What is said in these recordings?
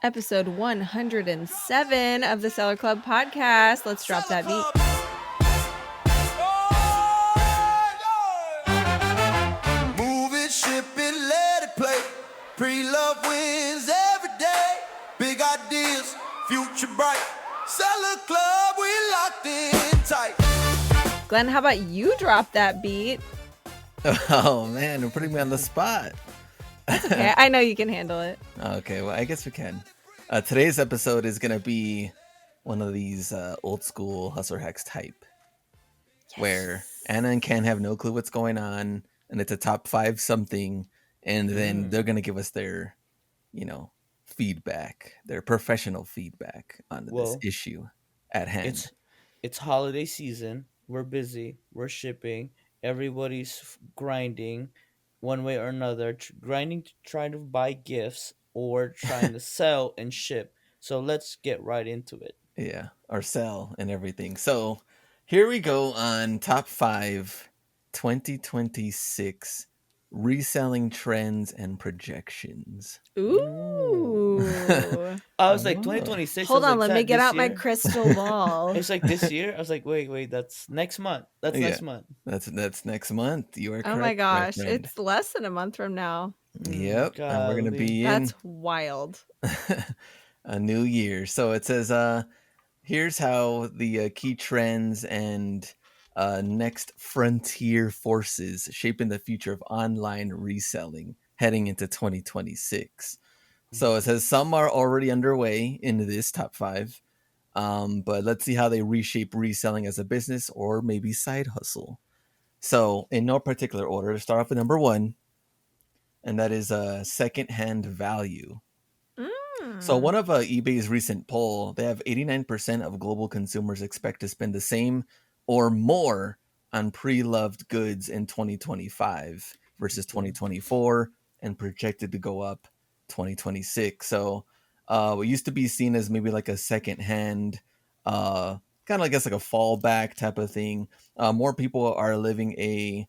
Episode 107 of the Seller Club podcast. Let's drop that beat. Move it, ship it, let it play. Pre-love wins every day. Big ideas, future bright. Seller Club, we locked in tight. Glenn, how about you drop that beat? Oh man, you're putting me on the spot. Okay, I know you can handle it. Okay, well, I guess we can. Today's episode is going to be one of these old school hustler hacks type, where Anna and Ken have no clue what's going on, and it's a top 5 something, and then they're going to give us their, feedback, their professional feedback on this issue at hand. It's holiday season. We're busy. We're shipping. Everybody's grinding one way or another, grinding to try to buy gifts or trying to sell and ship. So let's get right into it. Yeah, or sell and everything. So here we go on top 5 2026 reselling trends and projections. Ooh. I was like 2026. Hold I was on, like, let me get out my year? crystal ball. It's like this year. I was like, wait, that's next month. That's next month. That's next month. You are correct. Oh my gosh, my friend. it's less than a month from now. Yep, and we're gonna be in. That's wild. A new year. So it says, here's how the key trends and next frontier forces shaping the future of online reselling heading into 2026. So it says some are already underway in this top 5, but let's see how they reshape reselling as a business or maybe side hustle. So in no particular order, to start off with number 1, and that is secondhand value. So one of eBay's recent poll, they have 89% of global consumers expect to spend the same or more on pre-loved goods in 2025 versus 2024 and projected to go up 2026. So what used to be seen as maybe like a secondhand, kind of I guess like a fallback type of thing. More people are living a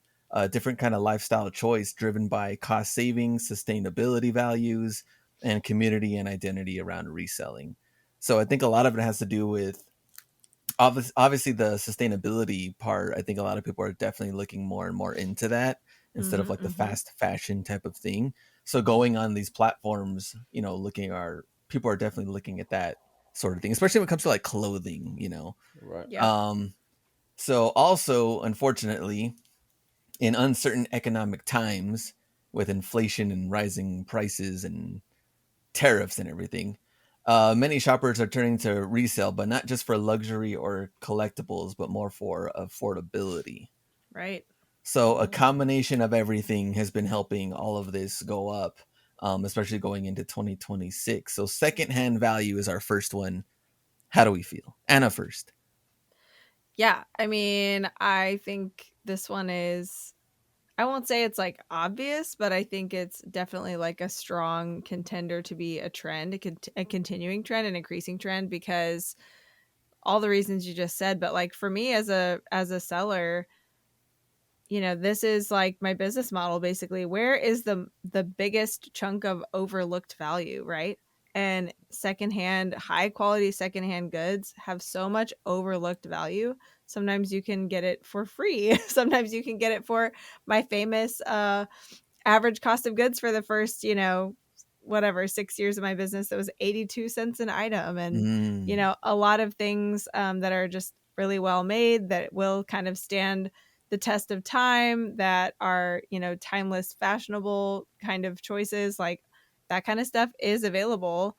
different kind of lifestyle choice driven by cost savings, sustainability values, and community and identity around reselling. So I think a lot of it has to do with obviously the sustainability part. I think a lot of people are definitely looking more and more into that instead of like the fast fashion type of thing. So going on these platforms, people are definitely looking at that sort of thing, especially when it comes to like clothing, Right. Yeah. So also, unfortunately, in uncertain economic times with inflation and rising prices and tariffs and everything, many shoppers are turning to resale, but not just for luxury or collectibles, but more for affordability. Right. So a combination of everything has been helping all of this go up, especially going into 2026. So secondhand value is our first one. How do we feel? Anna first. Yeah, I mean, I think this one is, I won't say it's like obvious, but I think it's definitely like a strong contender to be a trend, a continuing trend, an increasing trend, because all the reasons you just said. But like for me as a seller, this is like my business model basically. Where is the biggest chunk of overlooked value, right? And high quality secondhand goods have so much overlooked value. Sometimes you can get it for free. Sometimes you can get it for my famous average cost of goods for the first, 6 years of my business. That was 82 cents an item. And, a lot of things that are just really well made that will kind of stand the test of time, that are, timeless, fashionable kind of choices, like that kind of stuff is available,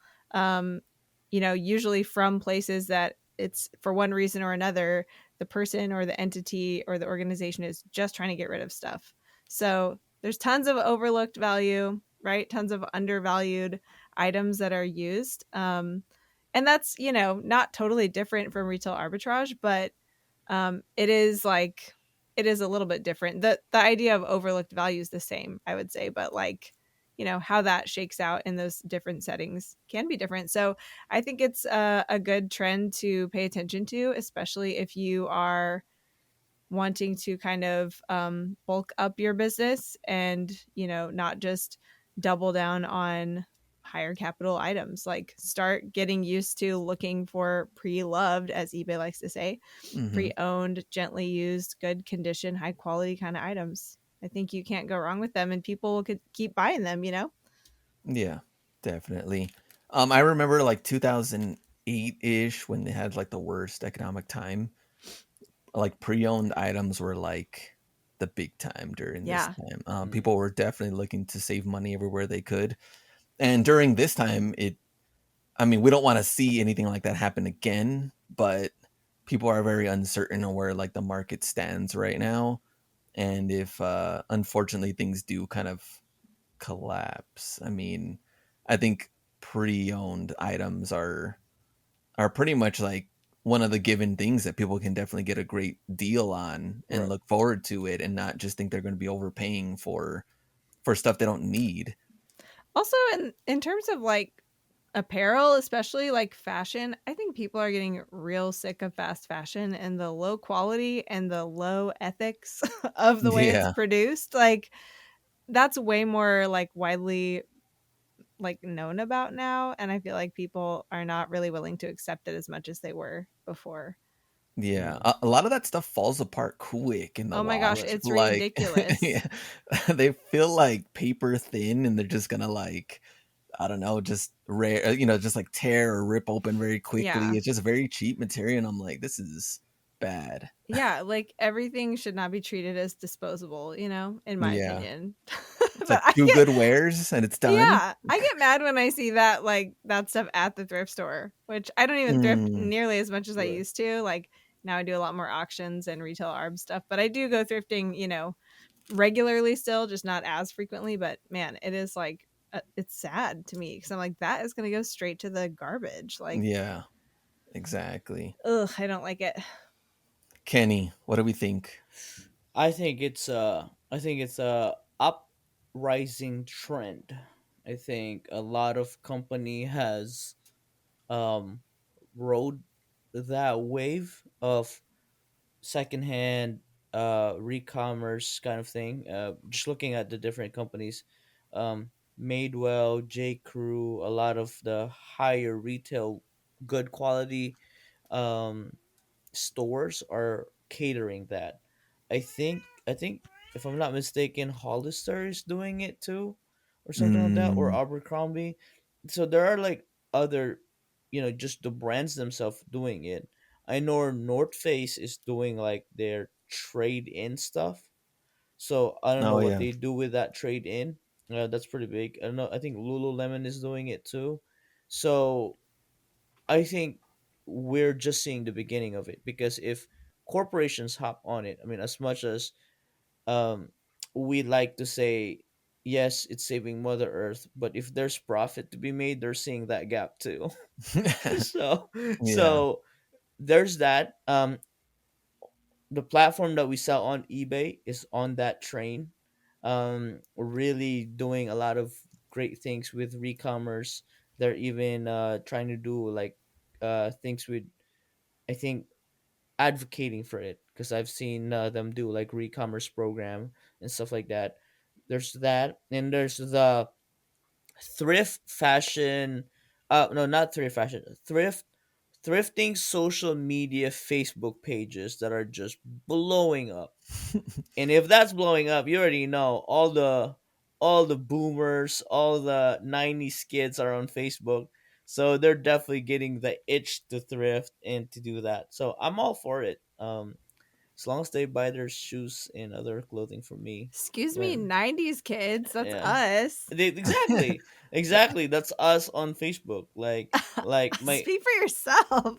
usually from places that it's for one reason or another, the person or the entity or the organization is just trying to get rid of stuff. So there's tons of overlooked value, right? Tons of undervalued items that are used. And that's, not totally different from retail arbitrage, but it is a little bit different. The idea of overlooked value is the same, I would say, but like, how that shakes out in those different settings can be different. So I think it's a good trend to pay attention to, especially if you are wanting to kind of bulk up your business and, not just double down on higher capital items. Like start getting used to looking for pre-loved, as eBay likes to say, Hmm. pre-owned, gently used, good condition, high quality kind of items. I think you can't go wrong with them, and people could keep buying them, you know? Yeah, definitely. I remember like 2008 ish when they had like the worst economic time. Like pre-owned items were like the big time during this Yeah. time. Mm, People were definitely looking to save money everywhere they could, and during this time, I mean, we don't want to see anything like that happen again, but people are very uncertain on where like the market stands right now, and if unfortunately things do kind of collapse, I mean, I think pre-owned items are pretty much like one of the given things that people can definitely get a great deal on and right. look forward to it and not just think they're going to be overpaying for stuff they don't need. Also, in terms of like apparel, especially like fashion, I think people are getting real sick of fast fashion and the low quality and the low ethics of the way it's Yeah. produced. Like that's way more like widely like known about now, and I feel like people are not really willing to accept it as much as they were before. Yeah, Mm, a lot of that stuff falls apart quick in the Oh my gosh, right. wash. it's Like, ridiculous. yeah, they feel like paper thin, and they're just gonna like, I don't know, just rare, just like tear or rip open very quickly. Yeah. It's just very cheap material, and I'm like, this is bad. Yeah, like everything should not be treated as disposable, you know, in my Yeah, opinion. it's But like two good wears, and it's done. yeah, I get mad when I see that like that stuff at the thrift store, which I don't even thrift Mm, nearly as much as I Right. used to. Like now I do a lot more auctions and retail arb stuff, but I do go thrifting, regularly still, just not as frequently. But man, it is like it's sad to me because I'm like that is going to go straight to the garbage. Like, yeah, exactly. ugh, I don't like it. Kenny, what do we think? I think it's a uprising trend. I think a lot of company has um rode that wave of secondhand re-commerce kind of thing. Just looking at the different companies, um Madewell, J Crew, a lot of the higher retail good quality um stores are catering that. I think if I'm not mistaken, Hollister is doing it too, or something like that, or Mm, Abercrombie. So there are like other, just the brands themselves doing it. I know North Face is doing like their trade in stuff. So I don't know oh what yeah. they do with that trade in. That's pretty big. I don't know. I think Lululemon is doing it too. So I think we're just seeing the beginning of it, because if corporations hop on it, I mean, as much as um, we like to say, yes, it's saving Mother Earth, but if there's profit to be made, they're seeing that gap too. so, Yeah. so there's that. The platform that we sell on eBay is on that train. We're really doing a lot of great things with re-commerce. They're even trying to do like things with, I think, advocating for it, because I've seen them do like re-commerce program and stuff like that. There's that, and there's the thrift fashion. No, not thrift fashion. Thrifting social media Facebook pages that are just blowing up. And if that's blowing up, you already know all the boomers, all the 90s kids are on Facebook. So they're definitely getting the itch to thrift and to do that. So I'm all for it. As long as they buy their shoes and other clothing from me. Excuse me, Then 90s kids, that's yeah. us. Exactly. That's us on Facebook. Like my Speak for yourself.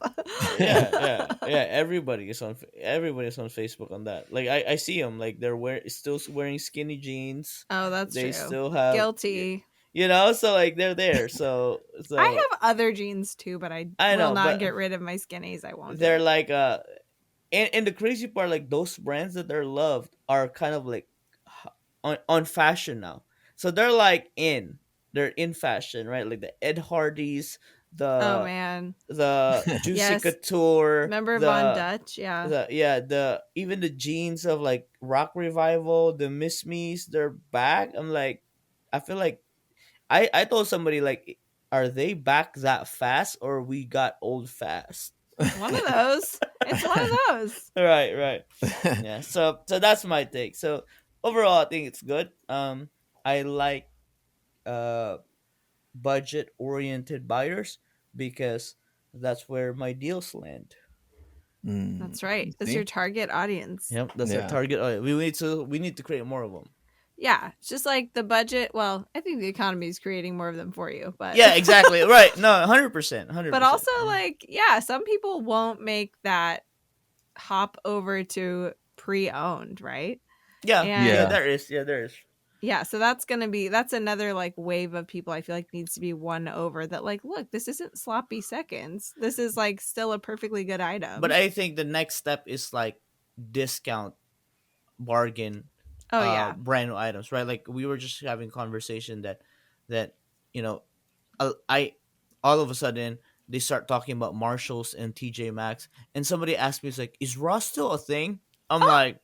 yeah. Everybody is on Facebook on that. Like I see them, like they're still wearing skinny jeans. Oh, that's They true. still have Guilty. so like they're there. So I have other jeans too, but I I will know, not but get rid of my skinnies. I won't do they're it. like and the crazy part, like those brands that they're loved are kind of like on fashion now. So they're in fashion, right? Like the Ed Hardys, Oh the man. Juicy Yes. Couture, Remember Von Dutch? Yeah. the even the jeans of like Rock Revival, the Miss Me's, they're back. I'm like, I feel like I told somebody like are they back that fast or we got old fast? One of those. It's one of those. Right, right. Yeah. So that's my take. So overall, I think it's good. I like uh budget oriented buyers because that's where my deals land. Mm, That's right. That's your see? target audience. Yep, that's our Yeah. target. Oh, we need to create more of them. Yeah, it's just like the budget. Well, I think the economy is creating more of them for you, but Yeah, exactly. Right. No, 100%, but 100%. also like yeah, some people won't make that hop over to pre-owned, right? Yeah, yeah, And Yeah. there is. Yeah, there is. yeah, so that's another like wave of people I feel like needs to be won over that like, look, this isn't sloppy seconds. This is like still a perfectly good But item. I think the next step is like discount bargain Oh yeah. brand new items, right? Like we were just having conversation that you know I all of a sudden they start talking about Marshalls and TJ Maxx, and somebody asked me, "It's like, is Ross still a thing?" I'm Oh, like,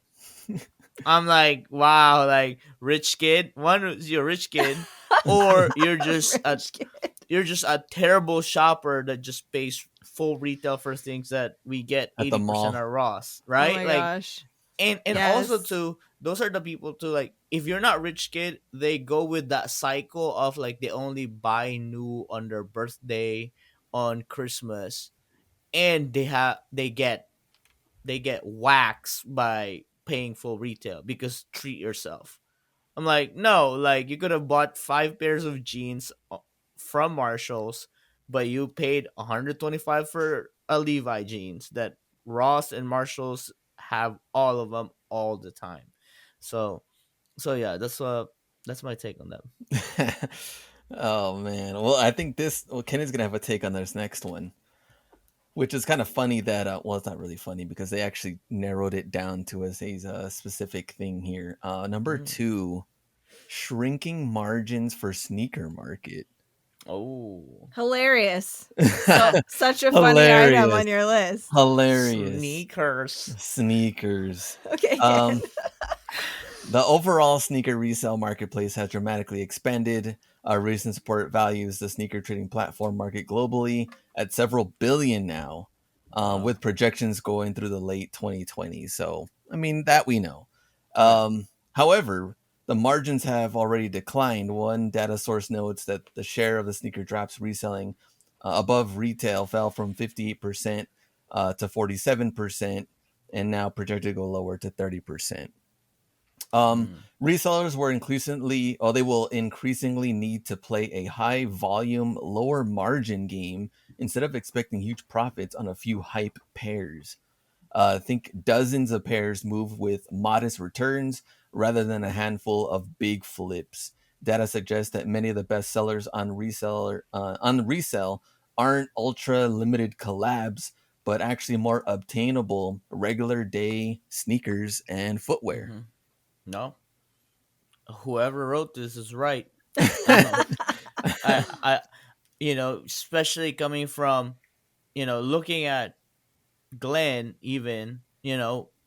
I'm like, wow, like rich kid. One is you're a rich kid, or rich kid. you're just a terrible shopper that just pays full retail for things that we get At the 80% mall. at Ross, Oh right? my Like, gosh. and also Yes. too, those are the people too. Like, if you're not rich kid, they go with that cycle of like they only buy new on their birthday, on Christmas, and they get waxed by paying full retail because treat yourself. I'm like, no, like you could have bought 5 pairs of jeans from Marshalls, but you paid 125 for a Levi jeans that Ross and Marshalls have all of them all the time. So yeah, that's my take on that. Oh man. Well, I think Kenny's gonna have a take on this next one, which is kind of funny that well, it's not really funny because they actually narrowed it down to a specific thing here. Number Mhm. 2, shrinking margins for sneaker market. Oh, Hilarious. So such a funny item Hilarious. on your list. Hilarious. sneakers. Sneakers. Okay, Ken. Um, The overall sneaker resale marketplace has dramatically expanded. Recent support values the sneaker trading platform market globally at several billion now, Wow. with projections going through the late 2020s. So, I mean, that we know. Right. However, the margins have already declined. One data source notes that the share of the sneaker drops reselling above retail fell from 58% to 47%, and now projected to go lower to 30%. Um, Mm. Resellers they will increasingly need to play a high volume, lower margin game instead of expecting huge profits on a few hype pairs. Think dozens of pairs move with modest returns rather than a handful of big flips. Data suggests that many of the best sellers on resale aren't ultra limited collabs, but actually more obtainable regular day sneakers and footwear. Hmm. No, whoever wrote this is right. Um, I especially coming from looking at Glenn, even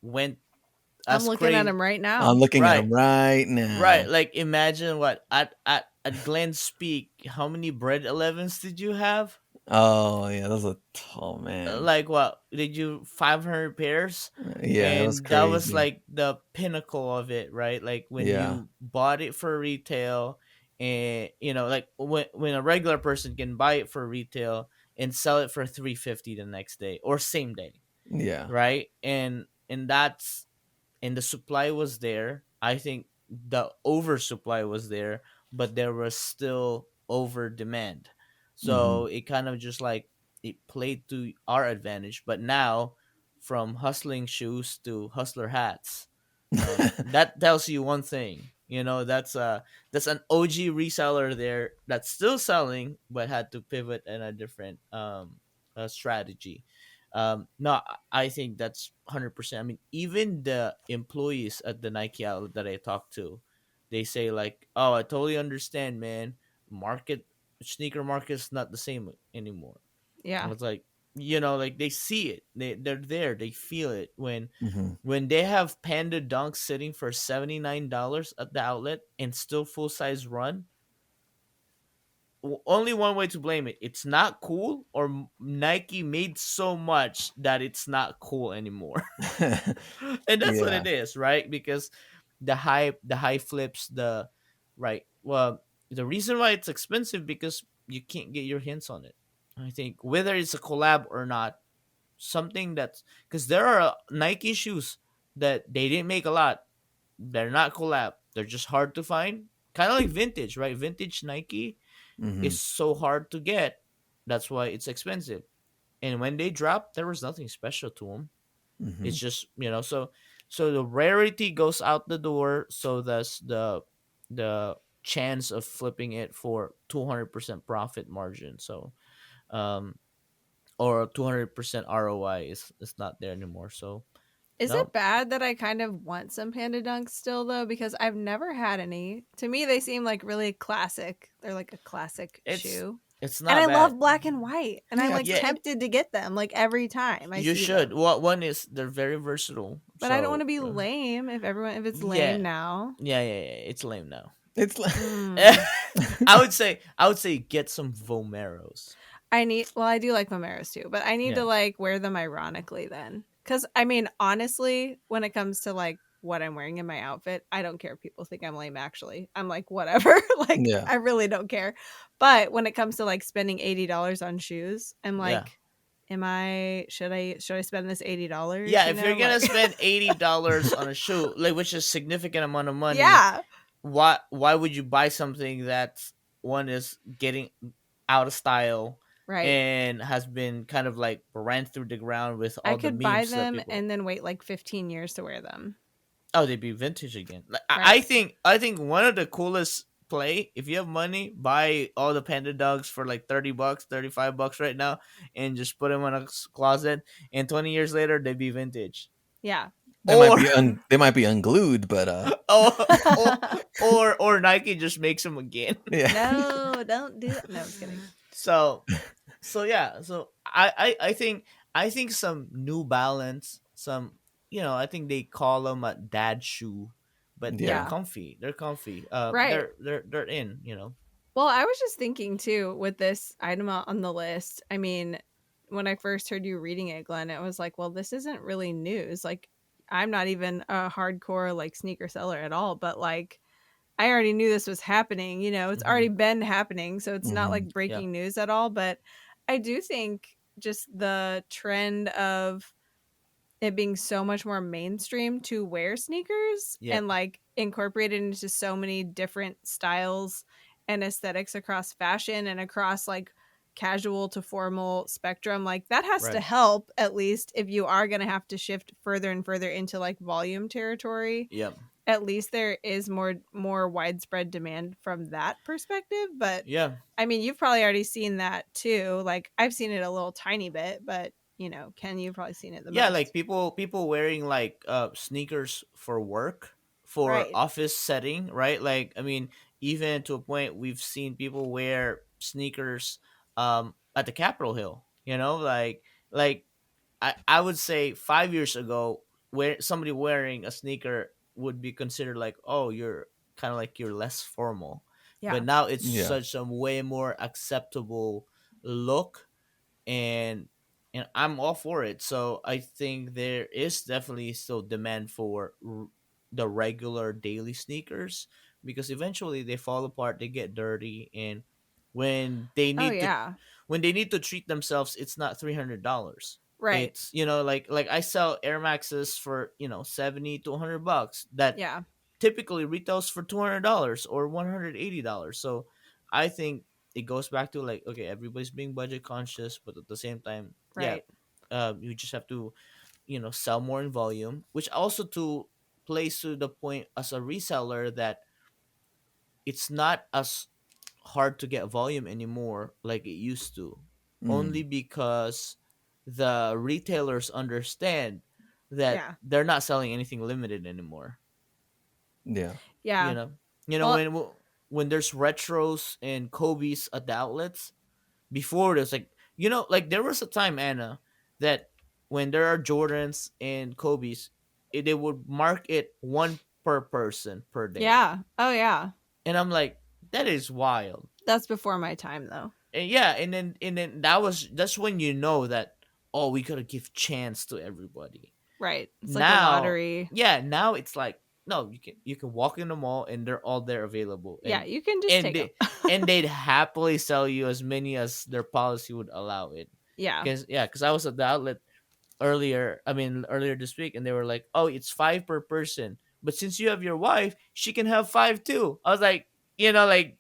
went I'm as looking at crazy. him right I'm now. looking at Right, them right right. now. Like imagine what at Glenn's speak. How many bread 11s did you have? Oh yeah, those are oh man. Like what did you 500 pairs? Yeah, it was And that was crazy. like the pinnacle of it, right? Like when Yeah. you bought it for retail, and like when a regular person can buy it for retail and sell it for 350 the next day or same day, Yeah. right? And the supply was there. I think the oversupply was there, but there was still over demand. Mhm. So it kind of just like it played to our advantage. But now, from hustling shoes to hustler hats, that tells you one thing. That's an OG reseller there that's still selling, but had to pivot in a different strategy. No, I think that's 100%. I mean, even the employees at the Nike outlet that I talked to, they say like, "Oh, I totally understand, man. Market sneaker market is not the same anymore." I Yeah. was like, like they see it. They're there. They feel it Mhm. when they have Panda Dunks sitting for $79 at the outlet and still full size run. only one way to blame it. It's not cool, or Nike made so much that it's not cool anymore. And that's what Yeah. it is, right? Because the high flips, the right. Well, the reason why it's expensive because you can't get your hands on it. I think whether it's a collab or not, something that's because there are Nike shoes that they didn't make a lot. They're not collab. They're just hard to find. Kind of like vintage, right? Vintage Nike Hmm. is so hard to get. That's why it's expensive. And when they drop, there was nothing special to them. Hmm. It's just so the rarity goes out the door. So thus the chance of flipping it for 200% profit margin. So um or 200% ROI is not there anymore. So Is no, it bad that I kind of want some Panda Dunks still though? Because I've never had any. To me, they seem like really classic. They're like a classic it's shoe. it's And I not bad. love black and white. And I'm Yeah. like Yeah, tempted to get them like every time I you see should. them. What one is they're very versatile. But I don't want So to be lame if it's yeah, lame now. yeah. It's lame now. It's like Mm. I would say get some Vomeros. I do like Vomeros too, but I need Yeah, to like wear them ironically then. Cuz I mean, honestly, when it comes to like what I'm wearing in my outfit, I don't care if people think I'm lame actually. I'm like whatever. Like yeah. I really don't care. But when it comes to like spending $80 on shoes, I'm yeah. like am I should I spend this $80, Yeah, you if you're know? gonna Like spend $80 on a shoe, like which is significant amount of money, yeah, why would you buy something that one is getting out of style right. and has been kind of like ran through the ground with I all the could buy memes that them people. and then wait like 15 years to wear them. Oh, they'd be vintage again. Like, I Right. think one of the coolest play, if you have money, buy all the Panda Dogs for like $30, $35 right now, and just put them in a closet. And 20 years later, they'd be vintage. Yeah. Or They might be unglued, but or or Nike just makes them again. yeah. No, don't do that. No, I'm just kidding. So yeah, so I think some New Balance, some I think they call them a dad shoe, but they're Yeah. Yeah. comfy. They're comfy. Right. They're in. Well, I was just thinking too with this item on the list. I mean, when I first heard you reading it, Glenn, it was like, well, this isn't really news. Like, I'm not even a hardcore like sneaker seller at all, but like, I already knew this was happening. You know, it's Hmm. already been happening. So it's not Hmm. like Yeah, breaking news at all. But I do think just the trend of it being so much more mainstream to wear sneakers yep, and like incorporated into so many different styles and aesthetics across fashion and across like casual to formal spectrum, like that has to right, help at least if you are going to have to shift further and further into like volume territory. yep, At least there is more widespread demand from that perspective. But yeah. I mean, you've probably already seen that too. Like I've seen it a little tiny bit, but you know, Ken, you've probably seen it the Yeah, like most. people wearing like sneakers for work, for Right. office setting, right? Like I mean, even to a point we've seen people wear sneakers at the Capitol Hill, like I would say 5 years ago, where somebody wearing a sneaker would be considered like, oh, you're kind of like you're less formal. But Yeah. now it's Yeah. such a way more acceptable look, and I'm all for it. So I think there is definitely still demand for the regular daily sneakers, because eventually they fall apart, they get dirty, and when they Oh need to yeah. when they need to treat themselves, it's not $300. Right. It's like I sell Air Maxes for 70 to $100 that Yeah. typically retails for $200 or $180. So I think it goes back to like, okay, everybody's being budget conscious, but at the same time, yeah, Right. you just have to sell more in volume, which also to plays to the point as a reseller that it's not as hard to get volume anymore like it used to, only Mm. because the retailers understand that Yeah. they're not selling anything limited anymore. Yeah. you Yeah. know you know Well, when there's retros and Kobe's at the outlets. Before there's like there was a time, Anna, that when there are Jordans and Kobe's, they would mark it one per person per day. yeah. Oh yeah. And I'm like, that is wild. That's before my time though. And yeah, and then that's when you know that, oh, we gotta give chance to everybody. Right. It's like a Now, lottery. yeah, now it's like, no, you can walk in the mall and they're all there available, Yeah, you can just and take them. they and they'd happily sell you as many as their policy would allow it. Yeah. Because I was at the outlet earlier this week, and they were like, oh, it's five per person, but since you have your wife, she can have five too. I was like, like,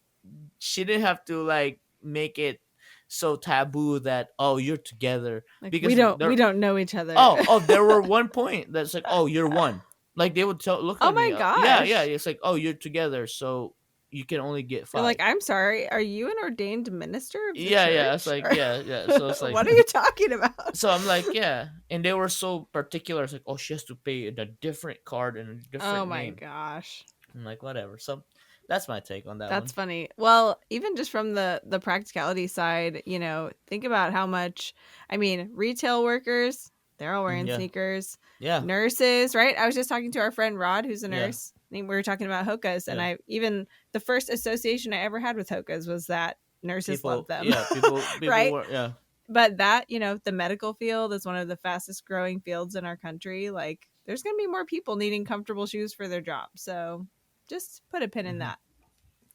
she didn't have to like make it so taboo that, oh, you're together, Like we because don't we they're don't know each other. oh, there were one point that's like, oh, you're one. Like, they would look Oh at my me, yeah, gosh. it's like, oh, you're together, so you can only get They're like, five. I'm sorry, are you an ordained minister of the Yeah, it's church? like, Or yeah. So it's like, what are you talking about? so I'm like, yeah, and they were so particular. It's like, oh, she has to pay in a different card and a Oh different my name. gosh. I'm like, whatever. So that's my take on that That's one. funny. Well, even just from the practicality side, think about how much, I mean, retail workers, they're all wearing Yeah, sneakers. yeah, Nurses, right? I was just talking to our friend Rod, who's a yeah, nurse. I think we were talking about Hokas, and yeah. I even the first association I ever had with Hokas was that nurses love People, them. yeah, people Right? were, yeah, But that, the medical field is one of the fastest growing fields in our country. Like, there's going to be more people needing comfortable shoes for their job. So just put a pin in hmm, that.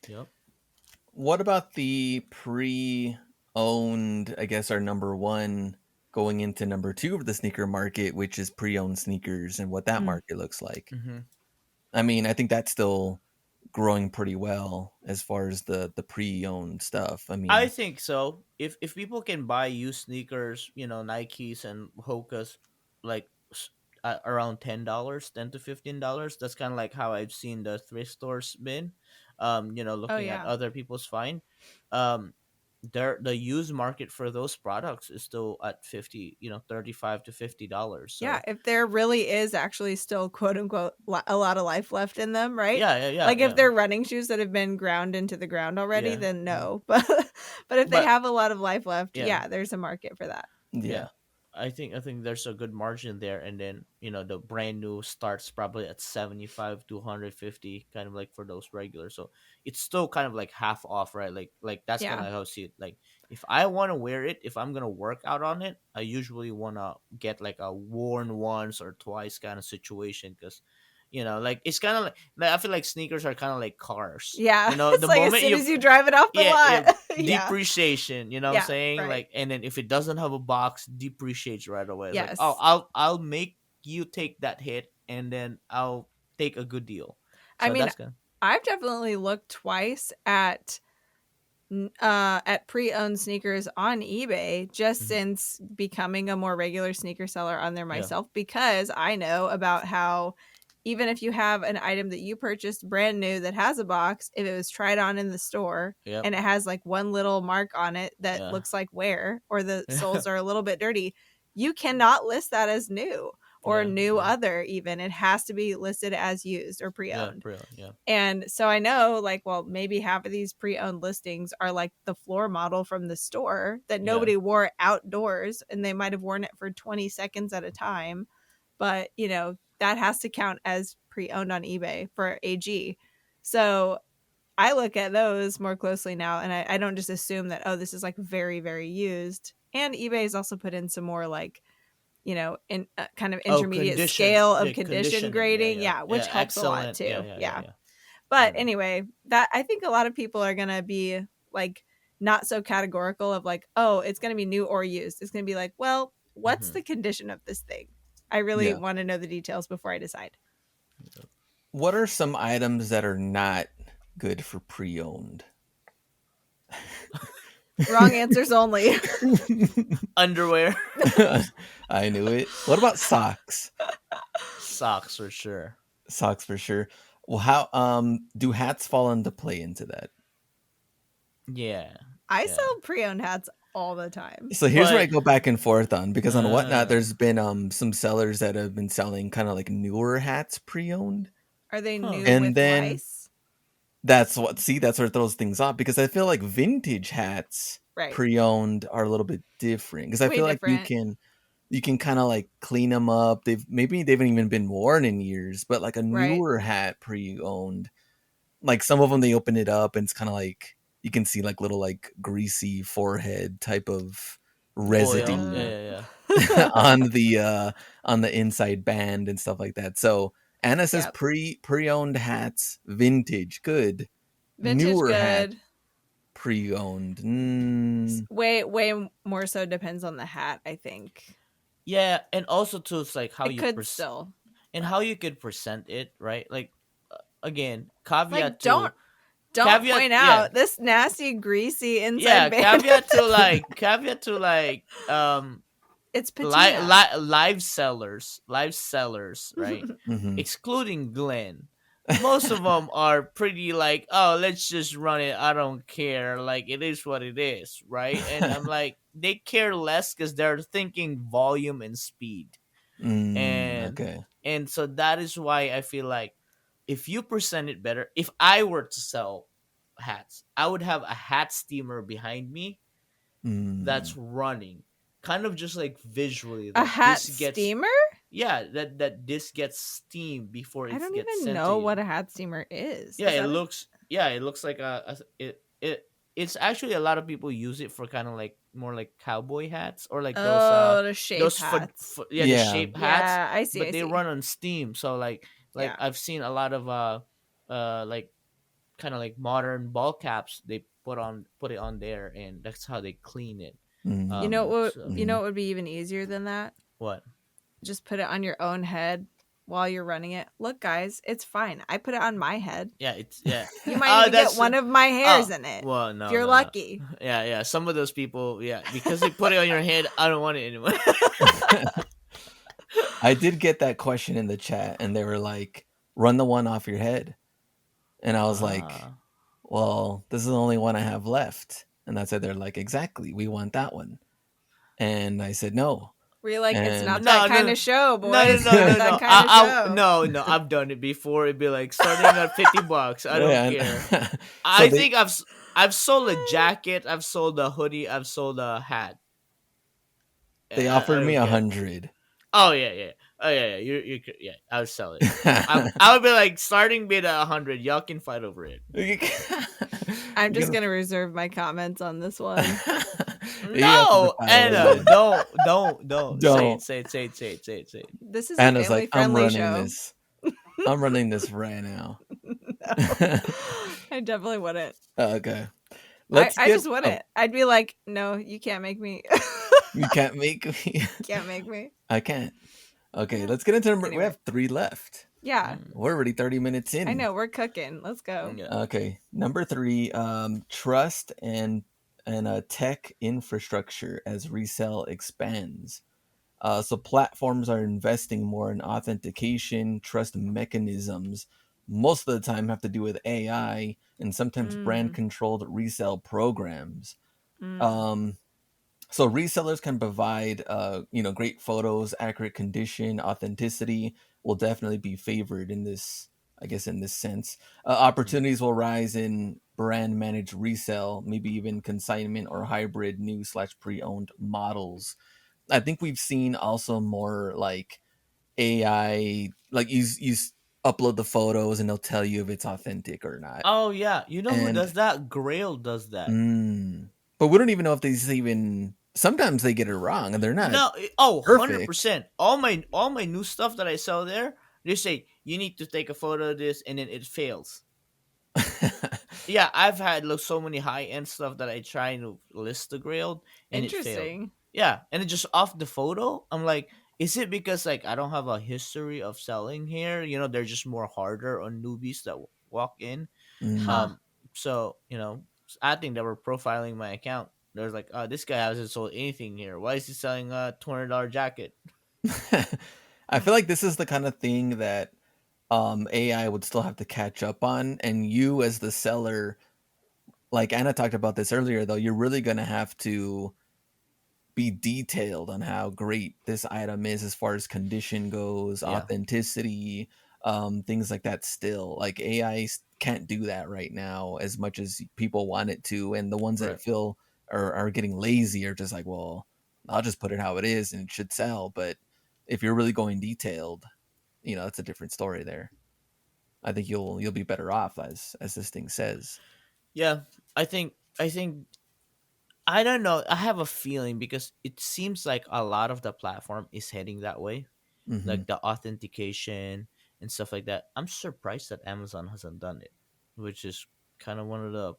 yep. What about the pre-owned, I guess our number one, going into number two of the sneaker market, which is pre-owned sneakers, and what that Mm. market looks like? Hmm. I mean, I think that's still growing pretty well as far as the pre-owned stuff. I I mean, think so. If people can buy used sneakers, Nikes and Hokas, like, around $10, $10 to $15, that's kind of like how I've seen the thrift stores been. Oh, Looking at yeah. other people's find, um, the used market for those products is still at 50, $35 to $50. Yeah, So if there really is actually still quote unquote a lot of life left in them, right? yeah, yeah, yeah, Like if yeah, they're running shoes that have been ground into the ground already, yeah. then Mhm. no. But if they But have a lot of life left, yeah, yeah, there's a market for that. yeah. yeah, I think there's a good margin there, and then the brand new starts probably at 75 to 150, kind of like for those regular. So it's still kind of like half off, right? Like that's kind Yeah. of how I see it. Like, if I want to wear it, if I'm gonna work out on it, I usually wanna get like a worn once or twice kind of situation, because like, it's kind of like I feel like sneakers are kind of like cars. Yeah. The It's like as moment soon you as you drive it off the yeah, yeah, lot. Yeah. depreciation, you know what I'm Yeah. saying? Right. Like, and then if it doesn't have a box, depreciates right away. It's like, oh, Yes. I'll make you take that hit, and then I'll take a good deal. I So mean, that's good. I've definitely looked twice at pre-owned sneakers on eBay just Mhm. since becoming a more regular sneaker seller on there Yeah, myself, because I know about how even if you have an item that you purchased brand new that has a box, if it was tried on in the store yep, and it has like one little mark on it that yeah, looks like wear, or the soles are a little bit dirty, you cannot list that as new or yeah, new yeah, other even. It has to be listed as used or yeah, pre-owned. brilliant, yeah, And so I know, like, well, maybe half of these pre owned listings are like the floor model from the store that yeah, nobody wore outdoors, and they might have worn it for 20 seconds at a time. But, that has to count as pre owned on eBay for AG. So I look at those more closely now, and I don't just assume that, oh, this is like very, very used. And eBay has also put in some more like, in kind of oh, intermediate scale of yeah, condition conditioning, yeah, grading. yeah, Yeah, which yeah, helps a lot excellent, yeah, too. yeah, yeah, Yeah. yeah, But mm-hmm. anyway, that I think a lot of people are gonna be like not so categorical of like, oh, it's gonna be new or used. It's gonna be like, well, what's Mm-hmm. the condition of this thing? I really Yeah. want to know the details before I decide. What are some items that are not good for pre-owned? Wrong answers only. Underwear, I knew it. What about socks? socks for sure. Socks for sure. Well, how do hats fall into play into that? Yeah, I yeah, sell pre-owned hats all the time. So here's where I but go back and forth on, because on Whatnot uh, there's been some sellers that have been selling kind of like newer hats pre-owned. Are they huh? new And with then lice? that's where it throws things off, because I feel like vintage hats Right. pre-owned are a little bit different, because I Way feel like you different. can kind of like clean them up. Maybe they haven't even been worn in years, but like a Right. newer hat pre-owned, like some of them they open it up and it's kind of like you can see like little like greasy forehead type of Oil. Yeah, residue yeah, on the inside band and stuff like that. So Anna says Yep. pre-owned hats, vintage, good. Vintage Newer hat, good. pre-owned. Way more so depends on the hat, I think. yeah. And also too, it's like how It you could still. and But how you could present it, right? Like again, like don't caveat, point yeah, out this nasty greasy inside yeah, band. caveat to like It's patina. live sellers, right? Mm-hmm. Excluding Glenn. Most of them are pretty like, oh, let's just run it. I don't care. Like it is what it is, right? And I'm like, they care less because they're thinking volume and speed, and Okay. so that is why I feel like if you present it better, if I were to sell hats, I would have a hat steamer behind me Mm. that's running, kind of just like visually A that hat this gets, steamer? yeah, that this gets steam before I it don't gets even sent to know you. what a hat steamer is. Yeah, Is that a it looks like it's actually a lot of people use it for kind of like more like cowboy hats or like oh, the shape those hats. yeah, the Yeah. shape hats, Yeah, I see, but I they see. run on steam. So like Yeah. I've seen a lot of like kind of like modern ball caps, they put it on there and that's how they clean it. Mm. So You know Mm. what would be even easier than that? what? Just put it on your own head while you're running it. Look, guys, it's fine. I put it on my head. Yeah, it's yeah. You might Oh, even get that's one of my hairs oh in it well, if no, you're no, no. lucky. Yeah, yeah. Some of those people, yeah, because they put it on your head. I don't want it anymore. I did get that question in the chat, and they were like, "Run the one off your head," and I was like, Ah, "Well, this is the only one I have left," and that's it. They're like, "Exactly, we want that one," and I said no, Where you're like, it's and not that no, kind no, of show, no, no, boys. no, Not no, that no. kind of show. No, no. I've done it before. It'd be like starting at $50. I don't yeah, care. so I think I've sold a jacket. I've sold a hoodie. I've sold a hat. they I offered me don't a care. 100. Oh yeah, yeah. Oh yeah, yeah. Yeah. I would sell it. I would be like starting bid at 100. Y'all can fight over it. You I'm just can- gonna reserve my comments on this one. you have to No, file a Anna, bid. don't say it, Don't. say it, say it, say it, say it, say it. This is a Anna's family like, I'm friendly running show. this. I'm running this right now. No, I definitely wouldn't. Okay. I, Let's I get. just Oh, wouldn't. I'd be like, no, you can't make me. you can't make me. Can't make me. I can't. Okay, Yeah. let's get into number. We Anyway. have 3 left. Yeah, We're already 30 minutes I in. know. We're cooking. Let's go. Yeah. Okay, number 3, trust and tech infrastructure as resell expands. So platforms are investing more in authentication, trust mechanisms. Most of the time, have to do with AI and sometimes brand Mm, controlled resale programs. mm, Um, so resellers can provide, great photos, accurate condition, authenticity will definitely be favored in this, I guess, in this sense. Opportunities will rise in brand managed resale, maybe even consignment or hybrid new slash pre-owned models. I think we've seen also more like AI, like upload the photos and they'll tell you if it's authentic or not. Oh yeah, you know who And does that? Grail does that. but we don't even know if these even. Sometimes they get it wrong and they're not No, oh, perfect. 100%. All my new stuff that I sell there, they say you need to take a photo of this and then it fails. Yeah, I've had so many high end stuff that I try to list the Grail and it failed. interesting. Yeah, and it just off the photo, I'm like, is it because like I don't have a history of selling here? You know, they're just more harder on newbies that walk in. Huh. Mm. Um, so I think they were profiling my account. There's like, oh, this guy hasn't sold anything here. Why is he selling a $200 jacket? I feel like this is the kind of thing that AI would still have to catch up on, and you as the seller, like Anna talked about this earlier, though, you're really gonna have to be detailed on how great this item is as far as condition goes, Yeah, authenticity, things like that. Still, like AI can't do that right now as much as people want it to, and the ones that right. feel are getting lazy are just like, well, I'll just put it how it is and it should sell. But if you're really going detailed, that's a different story there. I think you'll be better off as this thing says. Yeah, I think I don't know. I have a feeling because it seems like a lot of the platform is heading that way, Mm-hmm. like the authentication and stuff like that. I'm surprised that Amazon hasn't done it, which is kind of one of the.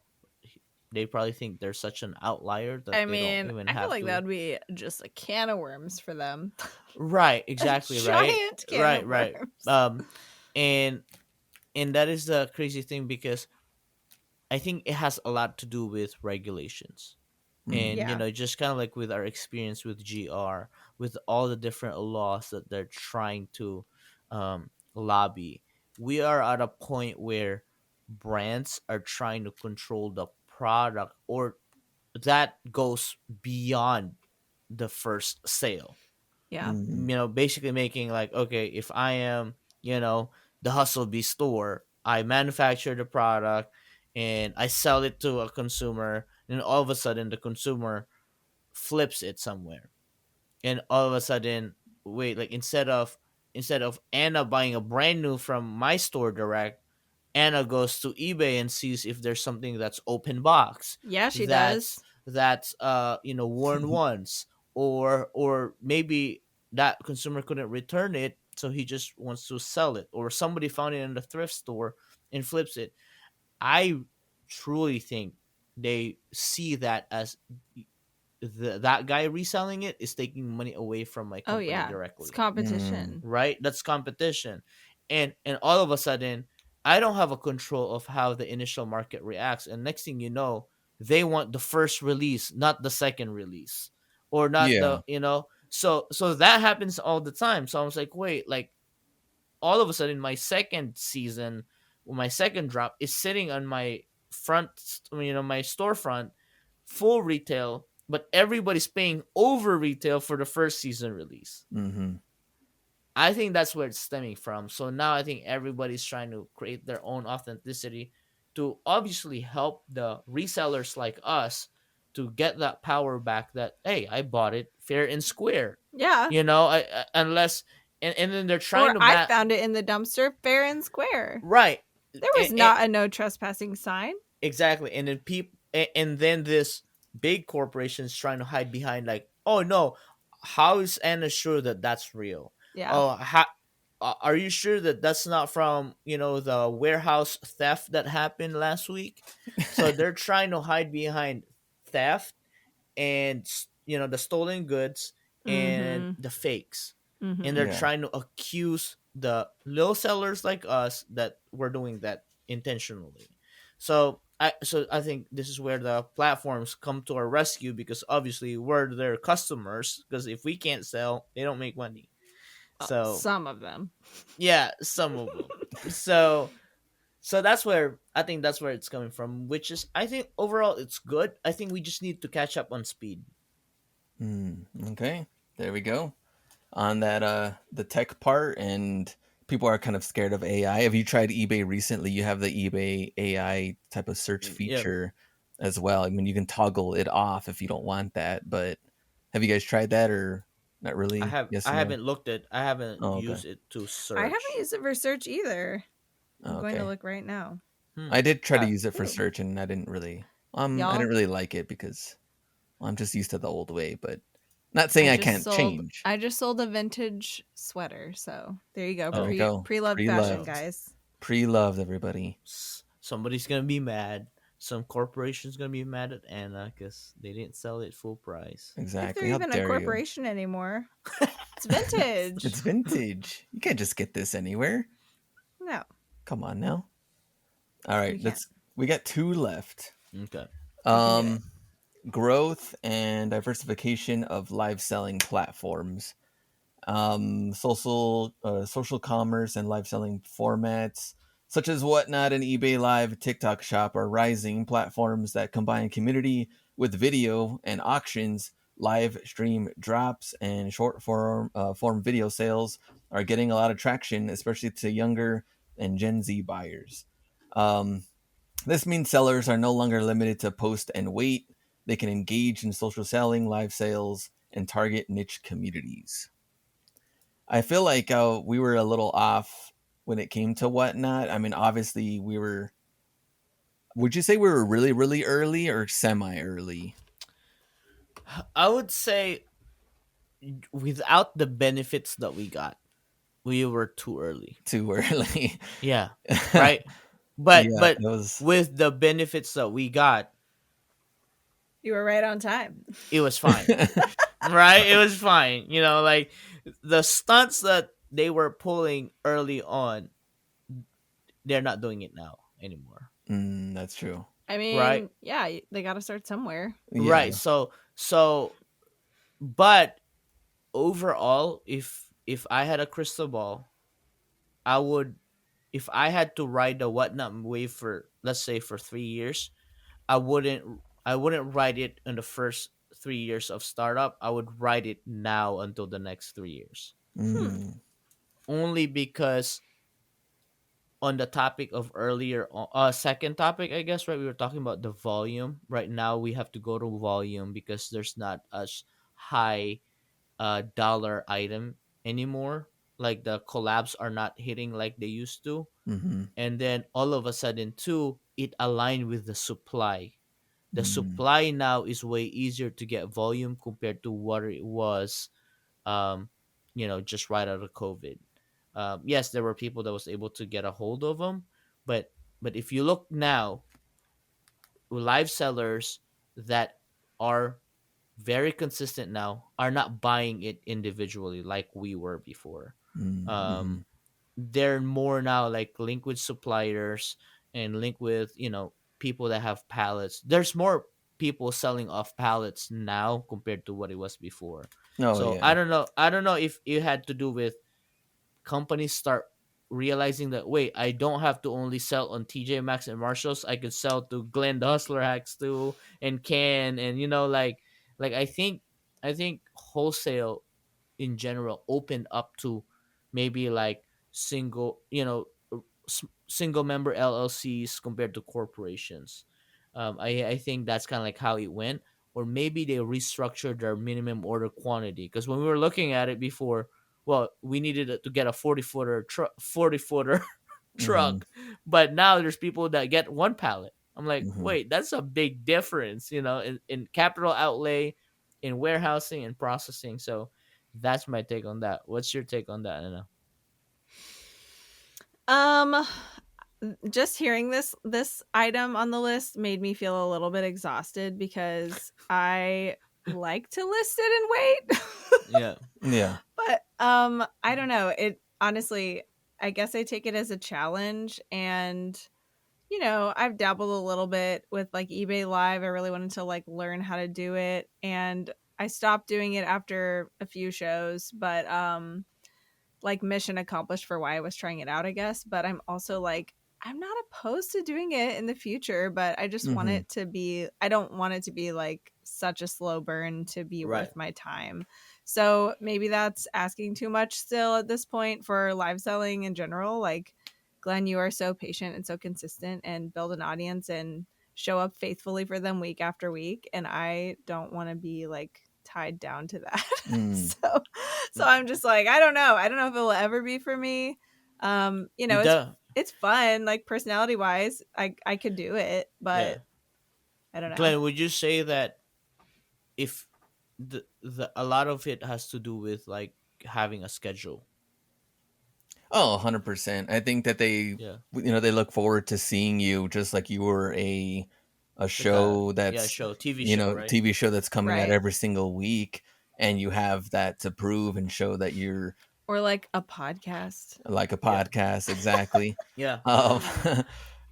They probably think they're such an outlier I that they don't mean, even I feel have like that to. would be just a can of worms for them. Right, A exactly, right, giant can right, of right. worms. Um, and and that is the crazy thing because I think it has a lot to do with regulations. And Yeah. just kind of like with our experience with GR, with all the different laws that they're trying to lobby, we are at a point where brands are trying to control the product, or that goes beyond the first sale. Yeah. Mm-hmm. Basically making like, okay, if I am, the Hustle Bee store, I manufacture the product and I sell it to a consumer, and all of a sudden the consumer flips it somewhere, and all of a sudden, wait, like instead of Anna buying a brand new from my store direct, Anna goes to eBay and sees if there's something that's open box, Yeah, she that's does. worn once, or maybe that consumer couldn't return it, so he just wants to sell it, or somebody found it in the thrift store and flips it. I truly think they see that as that guy reselling it is taking money away from my Oh company yeah. It's directly, Mm-hmm. competition. right? That's competition. And all of a sudden, I don't have a control of how the initial market reacts, and next thing you know, they want the first release, not the second release, or not Yeah. so that happens all the time. So I was like, wait, like, all of a sudden my second season, my second drop is sitting on my front, my storefront, full retail, but everybody's paying over retail for the first season release. Mm-hmm. I think that's where it's stemming from. So now I think everybody's trying to create their own authenticity to obviously help the resellers like us to get that power back, that, hey, I bought it fair and square. Yeah. Unless, and then they're trying Or to I bat. found it in the dumpster fair and square. Right. There was And not a no trespassing sign. exactly. And then people, and then this big corporations trying to hide behind, like, oh no, how is Anna sure that that's real? Yeah. Oh, are you sure that that's not from the warehouse theft that happened last week? So they're trying to hide behind theft and the stolen goods and Mhm. the fakes, and they're Mhm. Yeah. trying to accuse the little sellers like us that we're doing that intentionally. So I think this is where the platforms come to our rescue, because obviously we're their customers, because if we can't sell, they don't make money. So Some of them. yeah, some of them. So that's where I think that's where it's coming from, which is, I think overall it's good. I think we just need to catch up on speed. Mm, okay. There we go. On that the tech part, and people are kind of scared of AI. Have you tried eBay recently? You have the eBay AI type of search Yeah, feature as well. I mean, you can toggle it off if you don't want that, but have you guys tried that or not really? Yes I or no? haven't looked at I haven't Oh, okay. used it to I haven't search. used it for search either. I'm Oh, going to okay. look right now. Hmm. I did try to Yeah. use it for Ooh. search and I Y'all, didn't really like it because I'm just used to the old way, but not saying I can't change. I just sold a vintage sweater, so there you go. There we Oh, go. Pre-loved fashion, Pre-loved. guys. Pre-loved, everybody. Somebody's gonna be mad. Some corporation's gonna be mad at Anna because they didn't sell it full price. If they're Exactly. How even a dare you? corporation anymore. It's It's vintage. vintage. You can't just get this anywhere. No, Come on now. All right, we can't. let's we got two left. Okay. We can do it. Um Growth and diversification of live selling platforms. Social commerce and live selling formats such as Whatnot and eBay Live, TikTok Shop are rising platforms that combine community with video and auctions. Live stream drops and short form video sales are getting a lot of traction, especially to younger and Gen Z buyers. Um, this means sellers are no longer limited to post and wait. They can engage in social selling, live sales, and target niche communities. I feel like we were a little off when it came to Whatnot. I mean, obviously, we were would you say we were really, really early or semi early? I would say without the benefits that we got, we were too early. Too early. Yeah, right. But Yeah, it but was. with the benefits that we got, You were right on time. it was fine. Right? It was fine. Like the stunts that they were pulling early on, they're not doing it now anymore. That's true. I Right? mean, yeah, they got to start somewhere. Yeah. Right. So but overall, if I had a crystal ball, I would if I had to ride the whatnot wave for, let's say, for 3 years, I wouldn't I wouldn't ride it in the first 3 years of startup. I would ride it now until the next 3 years. Hmm. Mm, Only because on the topic of earlier, second topic, I guess, right? We were talking about the volume. Right now, we have to go to volume because there's not as high dollar item anymore. Like the collabs are not hitting like they used to. mm-hmm. And then all of a sudden, too, it aligned with the supply. The Mm, supply now is way easier to get volume compared to what it was, um, just right out of COVID. Yes, there were people that was able to get a hold of them, but if you look now, live sellers that are very consistent now are not buying it individually like we were before. mm-hmm. Um, they're more now like linked with suppliers and linked with people that have pallets. There's more people selling off pallets now compared to what it was before. Oh So yeah. I don't know if it had to do with companies start realizing that, wait, I don't have to only sell on TJ Maxx and Marshalls. I could sell to Glenn the Hustler Hacks too, and Can, and like I think wholesale in general opened up to maybe like single single member LLCs compared to corporations. I think that's kind of like how it went, or maybe they restructured their minimum order quantity, because when we were looking at it before, well, we needed to get a 40 footer Mm-hmm. truck, but now there's people that get one pallet. I'm like, Mm-hmm. wait, that's a big difference, in capital outlay, in warehousing and processing. So that's my take on that. What's your take on that, Anna? Um, just hearing this item on the list made me feel a little bit exhausted because I like to list it and wait. Yeah. Yeah. But I don't know. It honestly, I guess I take it as a challenge, and I've dabbled a little bit with like eBay Live. I really wanted to like learn how to do it, and I stopped doing it after a few shows, but like mission accomplished for why I was trying it out, I guess. But I'm also like, I'm not opposed to doing it in the future, but I just want Mm-hmm. it to be, I don't want it to be like such a slow burn to be Right. worth my time. So maybe that's asking too much still at this point for live selling in general. Like, Glenn, you are so patient and so consistent and build an audience and show up faithfully for them week after week. And I don't want to be like tied down to that. Mm. So I'm just like, I don't know. I don't know if it will ever be for me. It's Duh. it's fun, like personality wise. I could do it, Yeah. but I don't know. Glenn, would you say that if the a lot of it has to do with like having a schedule? Oh, 100%. I think that Yeah. they look forward to seeing you just like you were a Like a show yeah, that's, show, TV show, right? TV show that's coming out Right. every single week, and you have that to prove and show that you're Or like a podcast. like a Yeah. podcast, exactly. Yeah. Um,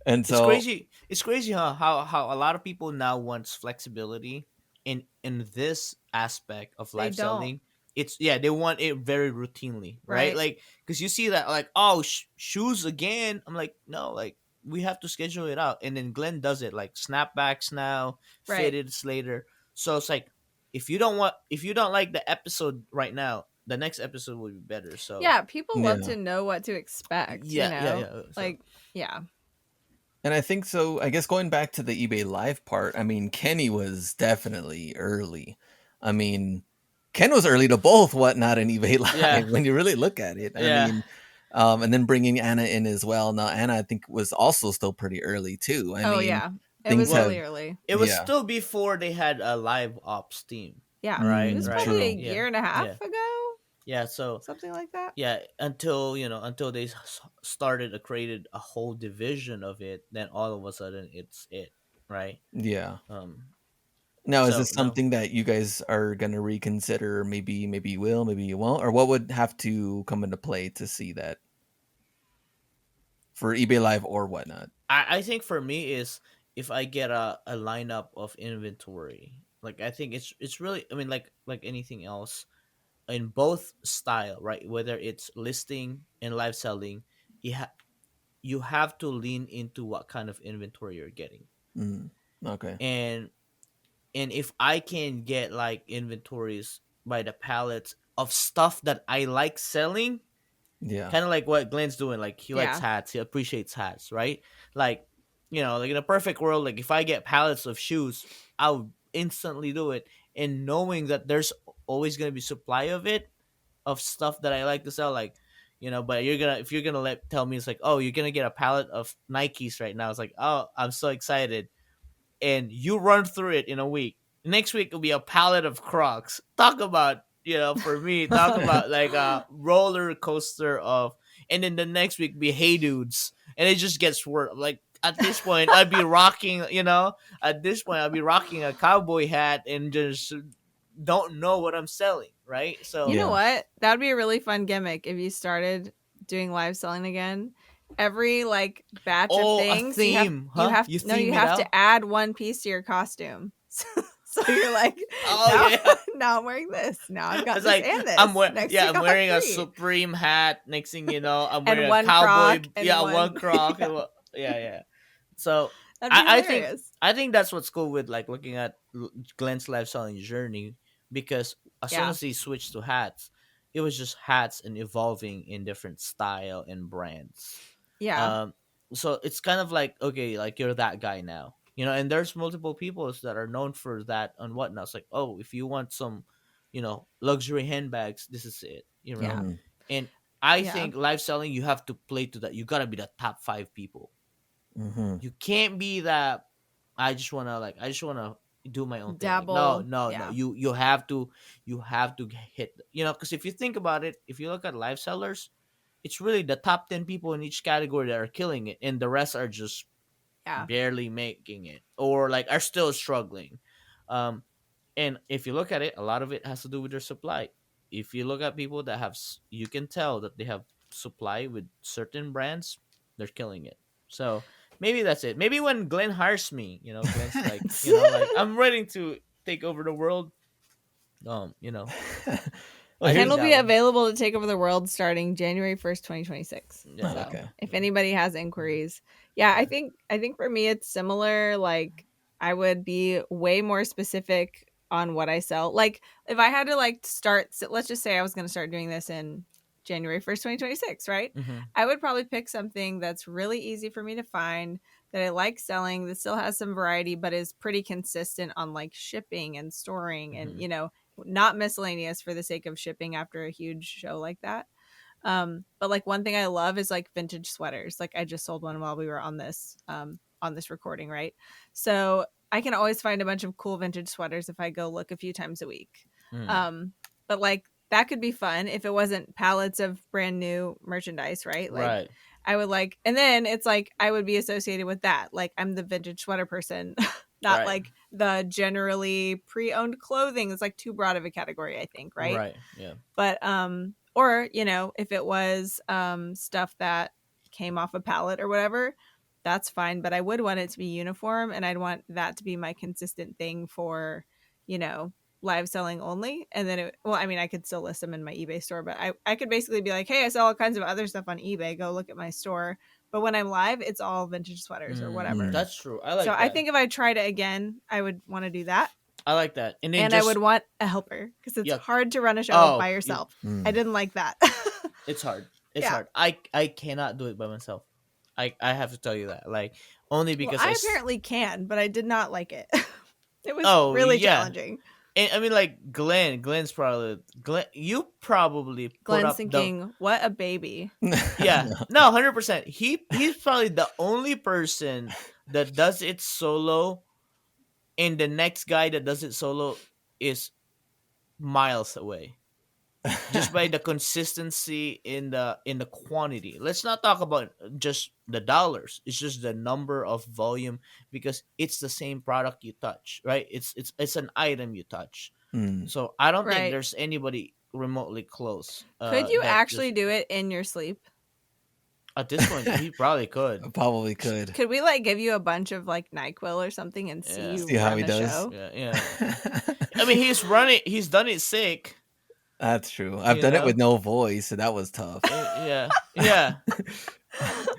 and It's so, crazy. It's crazy, huh? How a lot of people now wants flexibility in this aspect of They live don't. selling. It's yeah, they want it very routinely, right? Right. Like because you see that like, oh, shoes again. I'm like, no, like we have to schedule it out, and then Glenn does it like snapbacks now, Right. fitted later. So it's like if you don't like the episode right now, the next episode will be better. So Yeah, people love yeah. to know what to expect, yeah. So Like, yeah. And I think so. I guess going back to the eBay Live part, I mean, Kenny was definitely early. I mean, Ken was early to both Whatnot and eBay yeah, Live when you really look at it. I yeah. mean, And then bringing Anna in as well. Now, Anna, I think, was also still pretty early too. I Oh mean, yeah, it things was Well, have, really early. it was yeah. still before they had a live ops team. Yeah, it Right, was right. probably a True. Yeah. year and a half Yeah. ago, Yeah, so something like that. yeah, until until they started created a whole division of it, then all of a sudden it's it, right? Yeah. Um Now, is so this no. something that you guys are gonna reconsider? Maybe you will, maybe you won't, or what would have to come into play to see that for eBay Live or whatnot? I think for me is if I get a lineup of inventory. Like I think it's really, I mean, like anything else in both style, right? Whether it's listing and live selling, you you have to lean into what kind of inventory you're getting. Mm, okay. And if I can get like inventories by the pallets of stuff that I like selling, Yeah. kind of like what Glenn's doing. Like he likes Yeah, hats, he appreciates hats, right? Like, like in a perfect world, like if I get pallets of shoes, I'll instantly do it. And knowing that there's always gonna be supply of it, of stuff that I like to sell, like, but if you're gonna tell me it's like, oh, you're gonna get a pallet of Nikes right now, it's like, oh, I'm so excited, and you run through it in a week. Next week will be a pallet of Crocs. Talk about, for me, talk about like a roller coaster of, and then the next week be Hey Dudes, and it just gets worse. Like at this point, I'd be rocking, at this point, I'd be rocking a cowboy hat and just don't know what I'm selling, right? you So, know Yeah. what? That would be a really fun gimmick if you started doing live selling again. Every like batch of oh, a things theme, you huh? have You no, you theme it have out. to add one piece to your costume. So you're like, Oh now yeah. now I'm wearing this. Now I've got It's this like and this. Next week I'm I'll have wearing a three. Supreme hat. Next thing you know, I'm And wearing a one cowboy. croc and Yeah, one one croc. yeah, Yeah, yeah. So that'd be I think hilarious. that's what's cool with like looking at Glenn's life selling journey, because as soon Yeah. as he switched to hats, it was just hats and evolving in different style and brands. Yeah. Um, so it's kind of like, okay, like you're that guy now, and there's multiple people that are known for that and whatnot. It's like, oh, if you want some, luxury handbags, this is it, Yeah. Hmm. and I Yeah. think live selling, you have to play to that. You gotta be the top five people. Hmm. You can't be that. I just wanna do my own thing. Like, no, Dabble. no, no. Yeah. You have to hit. Because if you think about it, if you look at live sellers, it's really the top 10 people in each category that are killing it, and the rest are just Yeah. barely making it, or like are still struggling. Um, and if you look at it, a lot of it has to do with their supply. If you look at people that you can tell that they have supply with certain brands, they're killing it. So maybe that's it. Maybe when Glenn hires me, Glenn's like, like I'm ready to take over the world. Well, I'd Ken be here's will be down. available to take over the world starting January 1st, 2026. Yeah, oh, So okay. if anybody has inquiries, yeah, yeah. I think for me it's similar. Like I would be way more specific on what I sell. Like if I had to like start, so let's just say I was going to start doing this in January 1st, 2026, right? Mm-hmm. I would probably pick something that's really easy for me to find, that I like selling, that still has some variety, but is pretty consistent on like shipping and storing and, Mm-hmm. not miscellaneous for the sake of shipping after a huge show like that. But like one thing I love is like vintage sweaters. Like I just sold one while we were on this recording, right? So I can always find a bunch of cool vintage sweaters if I go look a few times a week. Mm. But like that could be fun if it wasn't pallets of brand new merchandise, right? Like Right. I would like, and then it's like I would be associated with that. Like I'm the vintage sweater person, not Right. like the generally pre-owned clothing. It's like too broad of a category, I think, right? Right. Yeah. But or if it was stuff that came off a pallet or whatever, that's fine. But I would want it to be uniform, and I'd want that to be my consistent thing for you know live selling only. And then I mean, I could still list them in my eBay store, but I could basically be like, hey, I sell all kinds of other stuff on eBay, go look at my store. But when I'm live, it's all vintage sweaters or whatever. Mm. That's true. I So like I that. think if I tried it again, I would want to do that. I like that. And then And I just would want a helper because it's yeah. hard to run a show Oh, by yourself. I Mm. didn't like that. it's hard. It's Yeah. hard. I cannot do it by myself. I have to tell you that. Like only Well, because I apparently can, but I did not like it. It was oh really yeah. challenging. And I mean, like Glenn's probably Glenn. You probably put Glenn's up the thinking, what a baby. yeah. No, 100%. He's probably the only person that does it solo, and the next guy that does it solo is miles away. Just by the consistency in the quantity. Let's not talk about just the dollars. It's just the number of volume, because it's the same product you touch, right? It's an item you touch. Mm. So I don't think Right. there's anybody remotely close. Could you That just actually do it in your sleep? at this point he probably could. Probably could. Could we like give you a bunch of like NyQuil or something and see Yeah. you See how run he a does. show? Yeah, yeah. I mean, he's done it sick. That's true. I've You done it know. with no voice, so that was tough. Yeah, yeah.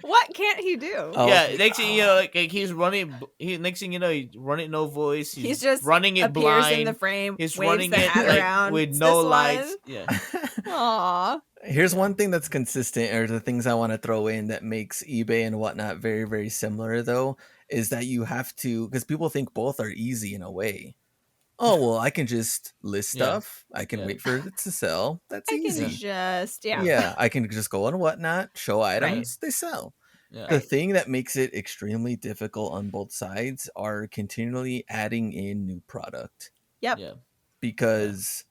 What can't he do? I was Yeah, like, next thing you know, "Ah." like he's running. He next thing you know, he's running no voice. He's He's just running it appears in the blind. frame, He's waves running the it hat like around. with It's no this lights. one. Yeah, Aw. Here's Yeah. one thing that's consistent, or the things I want to throw in that makes eBay and whatnot very, very similar, though, is that you have to, because people think both are easy in a way. Oh, well, I can just list Yeah, stuff. I can yeah, wait for it to sell. That's I can yeah, easy. just, yeah, Yeah, I can just go on whatnot, show right, items, they sell. yeah, The right. thing that makes it extremely difficult on both sides are continually adding in new product, Yep. yeah, yeah, because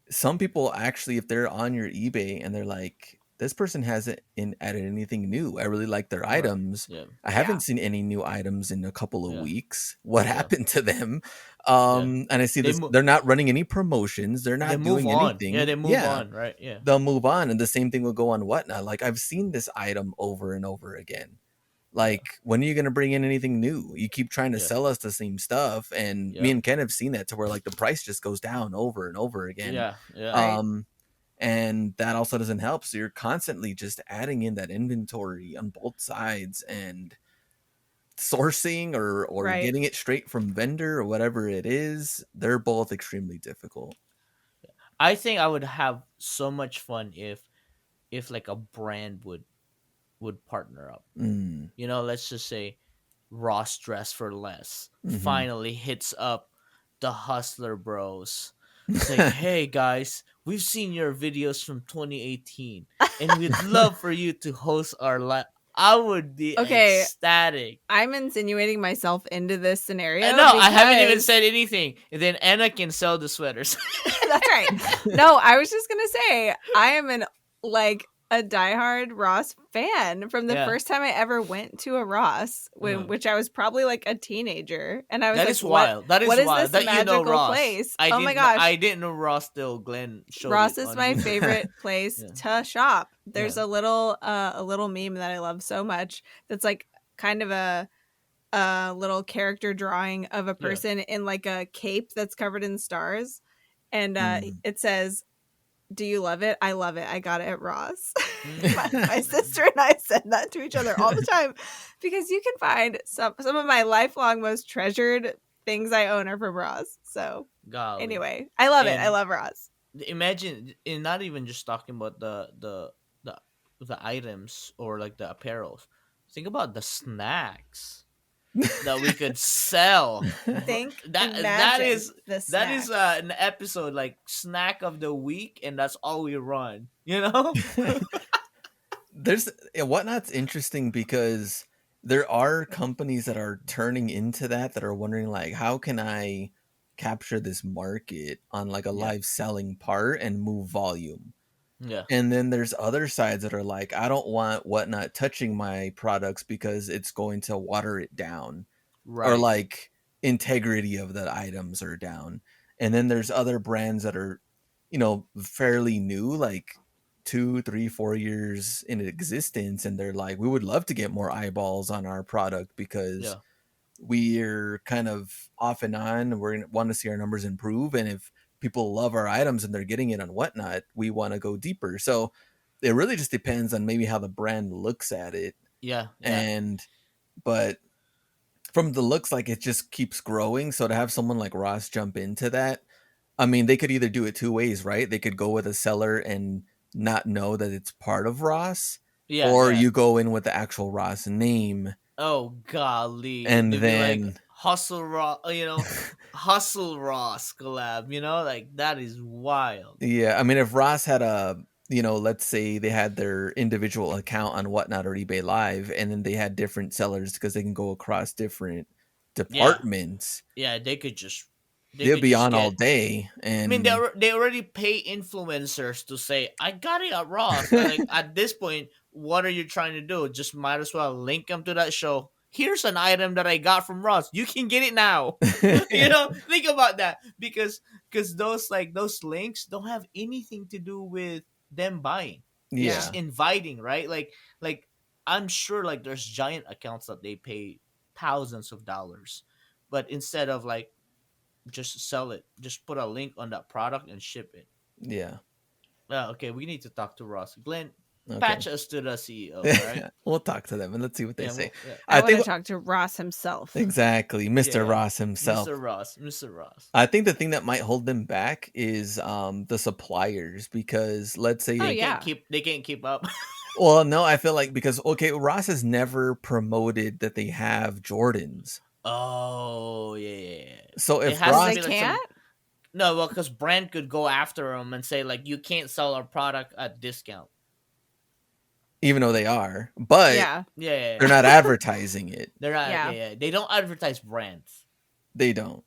some people actually, if they're on your eBay and they're like, this person hasn't added anything new, I really like their right. items, Yeah, I Yeah. haven't seen any new items in a couple of yeah, weeks, what yeah, happened to them? yeah. And I see They this, move. they're not running any promotions, they're They not move doing on. Yeah, anything. they move Yeah, on. Right. Yeah, they'll move on, and the same thing will go on whatnot. Like, I've seen this item over and over again. yeah, Like, when are you going to bring in anything new? You keep trying to yeah, sell us the same stuff, and me yeah, and Ken have seen that to where like the price just goes down over and over again. yeah, yeah, Right. um and that also doesn't help, so you're constantly just adding in that inventory on both sides, and sourcing or Right. getting it straight from vendor or whatever it is, they're both extremely difficult. I think I would have so much fun if like a brand would partner up. Mm. You know, let's just say Ross Dress for Less Hmm. finally hits up the Hustler Bros. It's like, hey guys, we've seen your videos from 2018, and we'd love for you to host our live. I would be Okay, ecstatic. I'm insinuating myself into this scenario No, I haven't even because said anything. And then Anna can sell the sweaters. that's right. No, I was just gonna say I am a diehard Ross fan from the Yeah. first time I ever went to a Ross, Uh-huh. which I was probably like a teenager, and I was That like, is wild. That is what is wild. this That you know magical Ross. place? I Oh my didn't. gosh, I didn't know Ross till Glenn showed Ross it is on my his. favorite place Yeah. to shop. There's Yeah. a little meme that I love so much that's like kind of a little character drawing of a Yeah. person in like a cape that's covered in stars, and Mm. it says, "Do you love it? I love it. I got it at Ross." Mm. My sister and I send that to each other all the time because you can find some of my lifelong most treasured things I own are from Ross. So Golly. anyway, I love it. I And love Ross. imagine, and not even just talking about the the items or like the apparels. Think about the snacks that we could sell. That Imagine is the that is snacks. an episode like snack of the week, and that's all we run. You know? There's whatnot's interesting because there are companies that are turning into that are wondering like, how can I capture this market on like a Yeah. live selling part and move volume? Yeah. And then there's other sides that are like, I don't want whatnot touching my products because it's going to water it down, or Right. like integrity of the items are down. And then there's other brands that are, fairly new, like 2, 3, 4 years in existence, and they're like, we would love to get more eyeballs on our product because Yeah. we're kind of off and on. We're going to want to see our numbers improve. And if people love our items and they're getting it on whatnot, we want to go deeper. So it really just depends on maybe how the brand looks at it. Yeah. Yeah. And, but from the looks, like it just keeps growing. So to have someone like Ross jump into that, I mean, they could either do it two ways, right? They could go with a seller and not know that it's part of Ross, Yeah. or Yeah. you go in with the actual Ross name, Oh golly. and They'd be like then Hustle Ross, Hustle Ross collab. Like that is wild. Yeah, I mean, if Ross had let's say they had their individual account on Whatnot or eBay Live, and then they had different sellers because they can go across different Yeah, departments, yeah. They they'll could be just on all get. day. I mean, And they already pay influencers to say, "I got it at Ross." Like at this point, what are you trying to do? Just might as well link them to that show. Here's an item that I got from Ross. You can get it now. Think about that because those links don't have anything to do with them buying. It's Yeah. just yeah, inviting, right? Like I'm sure like there's giant accounts that they pay thousands of dollars, but instead of like just sell it. Just put a link on that product and ship it. yeah, Okay, we need to talk to Ross. Glenn, okay. patch us to the CEO, all right? We'll talk to them and let's see what they Yeah, say. well, yeah. I I want think to talk to Ross himself. exactly, Yeah, Mr. yeah. Ross himself. Mr. Ross. Mr. Ross. I think the thing that might hold them back is the suppliers, because let's Oh, say, yeah. They can't keep up. well, no, I feel like because okay, Ross has never promoted that they have Jordans. Oh, yeah, yeah, yeah. So It if has Oh, to they Ross, be like some. can't? No, well, because brand could go after them and say like, you can't sell our product at discount. even though they are, but Yeah. Yeah, yeah, they're yeah. not advertising it. They're not. Yeah, Yeah. yeah. They don't advertise brands. They don't.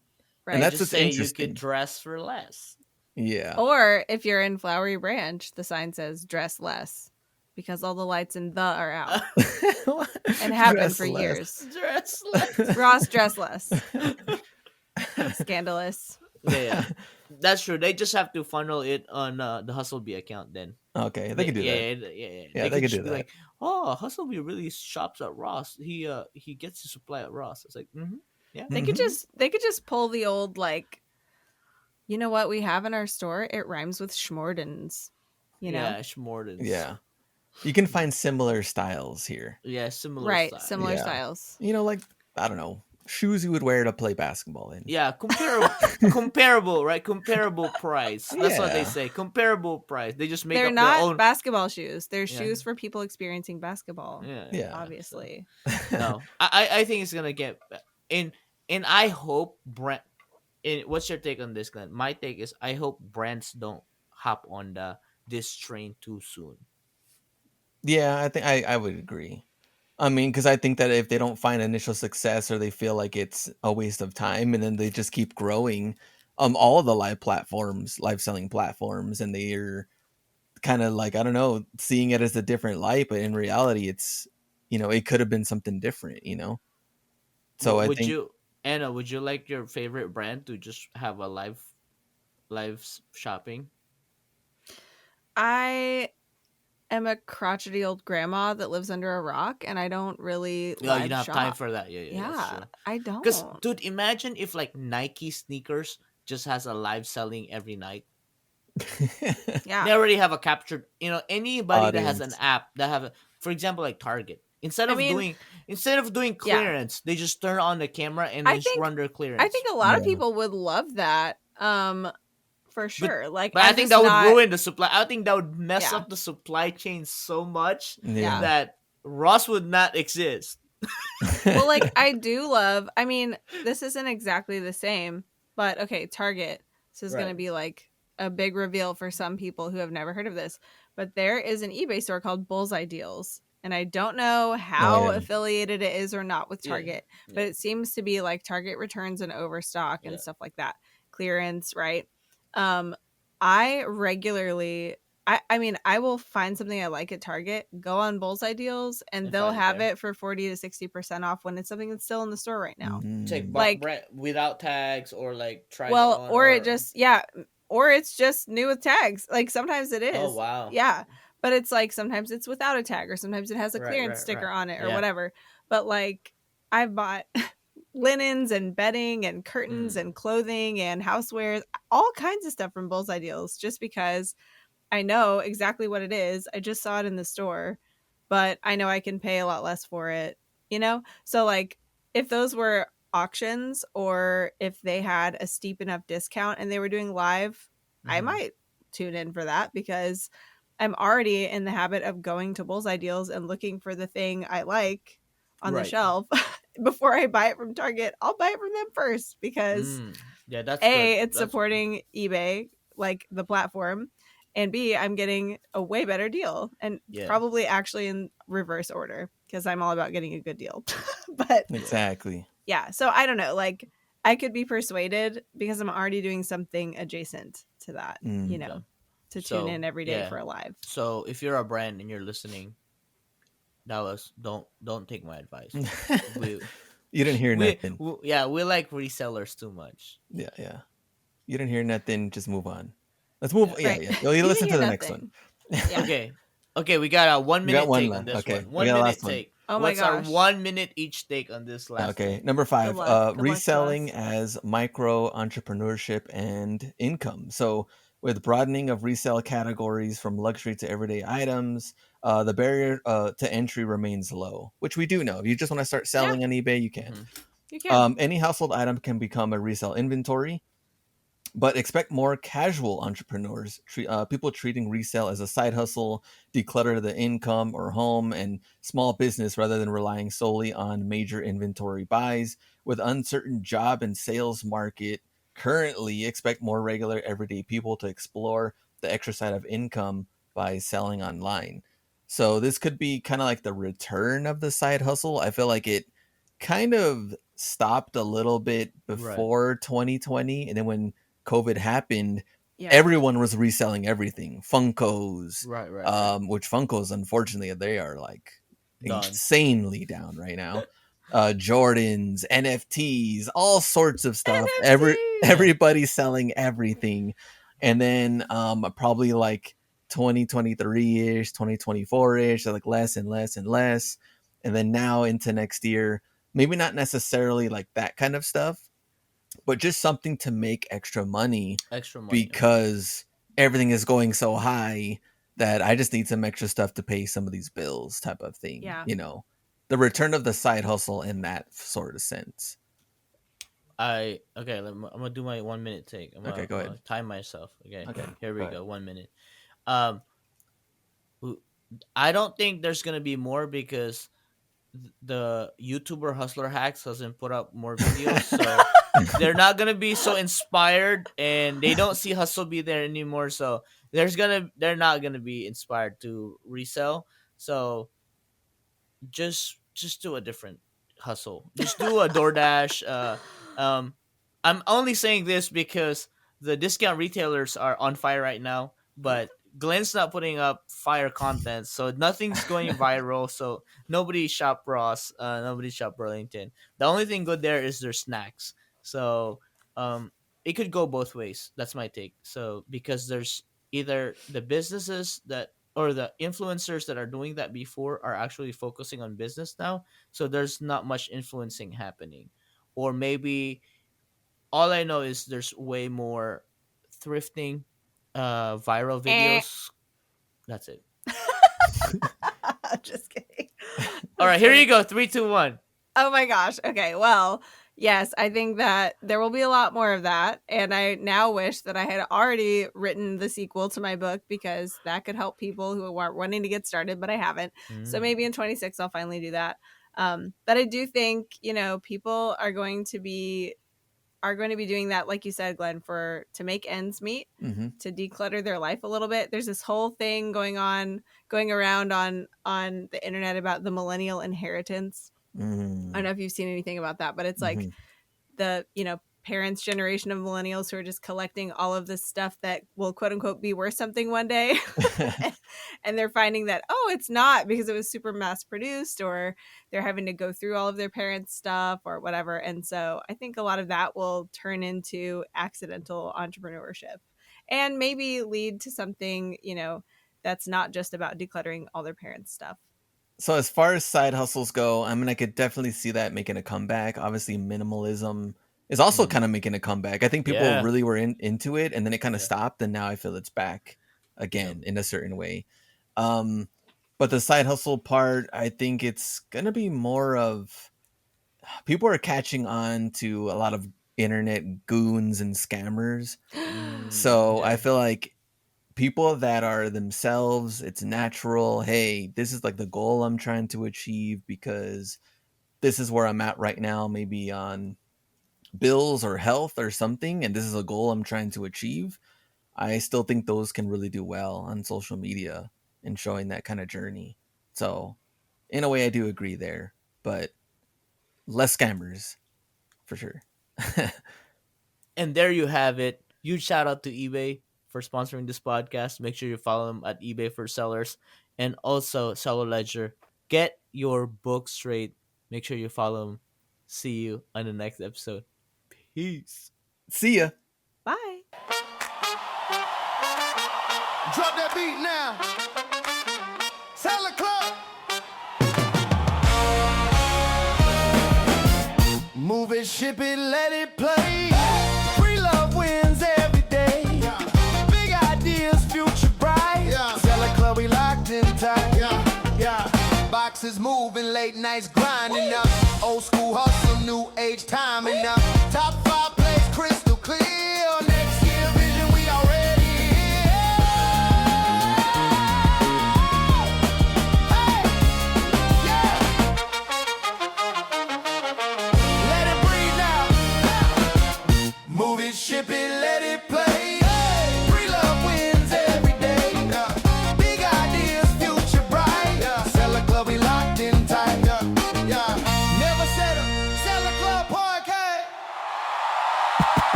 And Right. that's Just what's say you could interesting. dress for less. Yeah. Or if you're in Flowery Branch, the sign says dress less because all the lights in the are out and have been Dress for less. years. Dress less. Ross, dress less. Scandalous. Yeah, yeah. That's true. They just have to funnel it on the Hustlebee account then. Okay, they can do Yeah, that. yeah, yeah, yeah. Yeah, They they could can just do be that. like, "Oh, Hustlebee really shops at Ross. He gets his supply at Ross." It's like, yeah. They could just pull the old like, you know what we have in our store? It rhymes with Schmordens. You know? Yeah, Schmordens. Yeah. You can find similar styles here. Yeah, similar Right. style. Similar Yeah. styles. Like, I don't know, shoes you would wear to play basketball in. Yeah, comparable, right? Comparable price. That's what they Yeah. say. Comparable price. They just make They're up their not own. basketball shoes. They're Yeah. shoes for people experiencing basketball. Yeah, Yeah. Obviously. So, no, I think it's gonna get in, and I hope brand. What's your take on this, Glenn? My take is I hope brands don't hop on this train too soon. Yeah, I think I would agree. I mean, because I think that if they don't find initial success or they feel like it's a waste of time, and then they just keep growing, all of the live selling platforms, and they're kind of like, I don't know, seeing it as a different light, but in reality, it's it could have been something different. So I Would think you, Anna? Would you like your favorite brand to just have a shopping? I am a crotchety old grandma that lives under a rock and I don't really No, you live don't have shop. time for that. Yeah, that's Yeah, true. I Because, don't. dude, imagine if like Nike sneakers just has a live selling every night. They Yeah. already have a captured. Anybody that has an Audience. app that have, for example, like Target. Instead I of mean, doing yeah. clearance, they just turn on the camera and I then just think run their clearance. I think a lot of Yeah. people would love that. For sure. Like But I I'm think just that would not, ruin the supply. I think that would mess Yeah. up the supply chain so much Yeah. that Ross would not exist. well, like I do love. I mean, this isn't exactly the same, but okay, Target. This is going to Right. be like a big reveal for some people who have never heard of this. But there is an eBay store called Bullseye Deals, and I don't know how yeah. affiliated it is or not with Yeah. Target, but Yeah. it seems to be like Target returns and overstock and Yeah. stuff like that, clearance, right? I regularly. I mean, I will find something I like at Target, go on Bullseye Deals, and And they'll find it have there. it for 40 to 60% off when it's something that's still in the store right now. Take Like- brand without tags or like try Well, on, or it just, yeah, or it's just new with tags. Like sometimes it is. Oh wow. Yeah. But it's like sometimes it's without a tag or sometimes it has a Right, clearance right, sticker right. on it or Yeah. whatever. But like I've bought linens and bedding and curtains Mm. and clothing and housewares, all kinds of stuff from Bullseye Deals just because I know exactly what it is. I just saw it in the store, but I know I can pay a lot less for it, So like if those were auctions or if they had a steep enough discount and they were doing live, I Mhm. might tune in for that because I'm already in the habit of going to Bullseye Deals and looking for the thing I like on the Right. shelf before I buy it from Target, I'll buy it from them first because Yeah, that's good. A, it's supporting eBay, like the platform, and B, I'm getting a way better deal, and probably actually in reverse order because I'm all about getting a good deal. But exactly. yeah, so I don't know, like I could be persuaded because I'm already doing something adjacent to that, to tune in every day for a live. So if you're a brand and you're listening, don't take my advice. You didn't hear nothing. We like resellers too much. Yeah. You didn't hear nothing. Just move on. Let's move. Right. You listen to the next one. Okay, we got a 1 minute one take left. on this Okay, one. we got 1 minute last one. take. Oh my What's our gosh. 1 minute each take on this last Okay, one? number 5. Good luck. Good luck to reselling us. as micro entrepreneurship and income. So, with broadening of resale categories from luxury to everyday items, the barrier to entry remains low, which we do know. If you just want to start selling on eBay, you can. You can. Any household item can become a resale inventory. But expect more casual entrepreneurs, people treating resale as a side hustle, declutter the income or home and small business rather than relying solely on major inventory buys. With uncertain job and sales market currently, expect more regular everyday people to explore the extra side of income by selling online. So this could be kind of like the return of the side hustle. I feel like it kind of stopped a little bit before 2020, and then when COVID happened, everyone was reselling everything. Funkos, Right. Which Funkos, unfortunately, they are like Done. insanely down right now. Jordans, NFTs, all sorts of stuff. NFTs! Everybody's selling everything, and then probably like 2023-ish, 2024-ish, like less and less and less, and then now into next year, maybe not necessarily like that kind of stuff, but just something to make extra money because everything is going so high that I just need some extra stuff to pay some of these bills type of thing. Yeah. The return of the side hustle in that sort of sense. I'm gonna do my 1 minute take. Go ahead. I'm gonna time myself. Okay. Here we go. 1 minute. I don't think there's gonna be more because the YouTuber Hustler Hacks hasn't put up more videos, so they're not gonna be so inspired, and they don't see hustle be there anymore. So they're not gonna be inspired to resell. So just do a different hustle. Just do a DoorDash. I'm only saying this because the discount retailers are on fire right now, but Glenn's not putting up fire content, so nothing's going viral. So nobody shop Ross, nobody shop Burlington. The only thing good there is their snacks. So it could go both ways. That's my take. So because there's either the businesses that or the influencers that are doing that before are actually focusing on business now, so there's not much influencing happening. Or maybe all I know is there's way more thrifting viral videos. That's it. Just kidding. All right, here you go. 3, 2, 1. Oh my gosh. Okay. Well, yes, I think that there will be a lot more of that. And I now wish that I had already written the sequel to my book because that could help people who are wanting to get started, but I haven't. So maybe in 26, I'll finally do that. But I do think, people are going to be doing that, like you said, Glenn, to make ends meet, to declutter their life a little bit. There's this whole thing going around on the internet about the millennial inheritance. I don't know if you've seen anything about that, but it's like the parents' generation of millennials who are just collecting all of this stuff that will quote unquote be worth something one day. And they're finding that, it's not, because it was super mass produced, or they're having to go through all of their parents' stuff or whatever. And so I think a lot of that will turn into accidental entrepreneurship and maybe lead to something, that's not just about decluttering all their parents' stuff. So as far as side hustles go, I mean, I could definitely see that making a comeback. Obviously, minimalism is also kind of making a comeback. I think people really were into it, and then it kind of stopped, and now I feel it's back again in a certain way. But the side hustle part, I think it's gonna be more of people are catching on to a lot of internet goons and scammers. So I feel like people that are themselves, it's natural. Hey, this is like the goal I'm trying to achieve because this is where I'm at right now, maybe on bills or health or something, and this is a goal I'm trying to achieve, I still think those can really do well on social media and showing that kind of journey. So, in a way, I do agree there, but less scammers for sure. And there you have it. Huge shout out to eBay for sponsoring this podcast. Make sure you follow them at eBay for sellers and also Seller Ledger. Get your book straight. Make sure you follow them. See you on the next episode. Peace. See ya. Bye. Drop that beat now. Sell the club. Move it, ship it, let it play. Free love wins every day. Big ideas, future bright. Sell a club, we locked in tight. Boxes moving, late nights grinding up. Old school hustle, new age timing up. Top 5 plays crystal clear.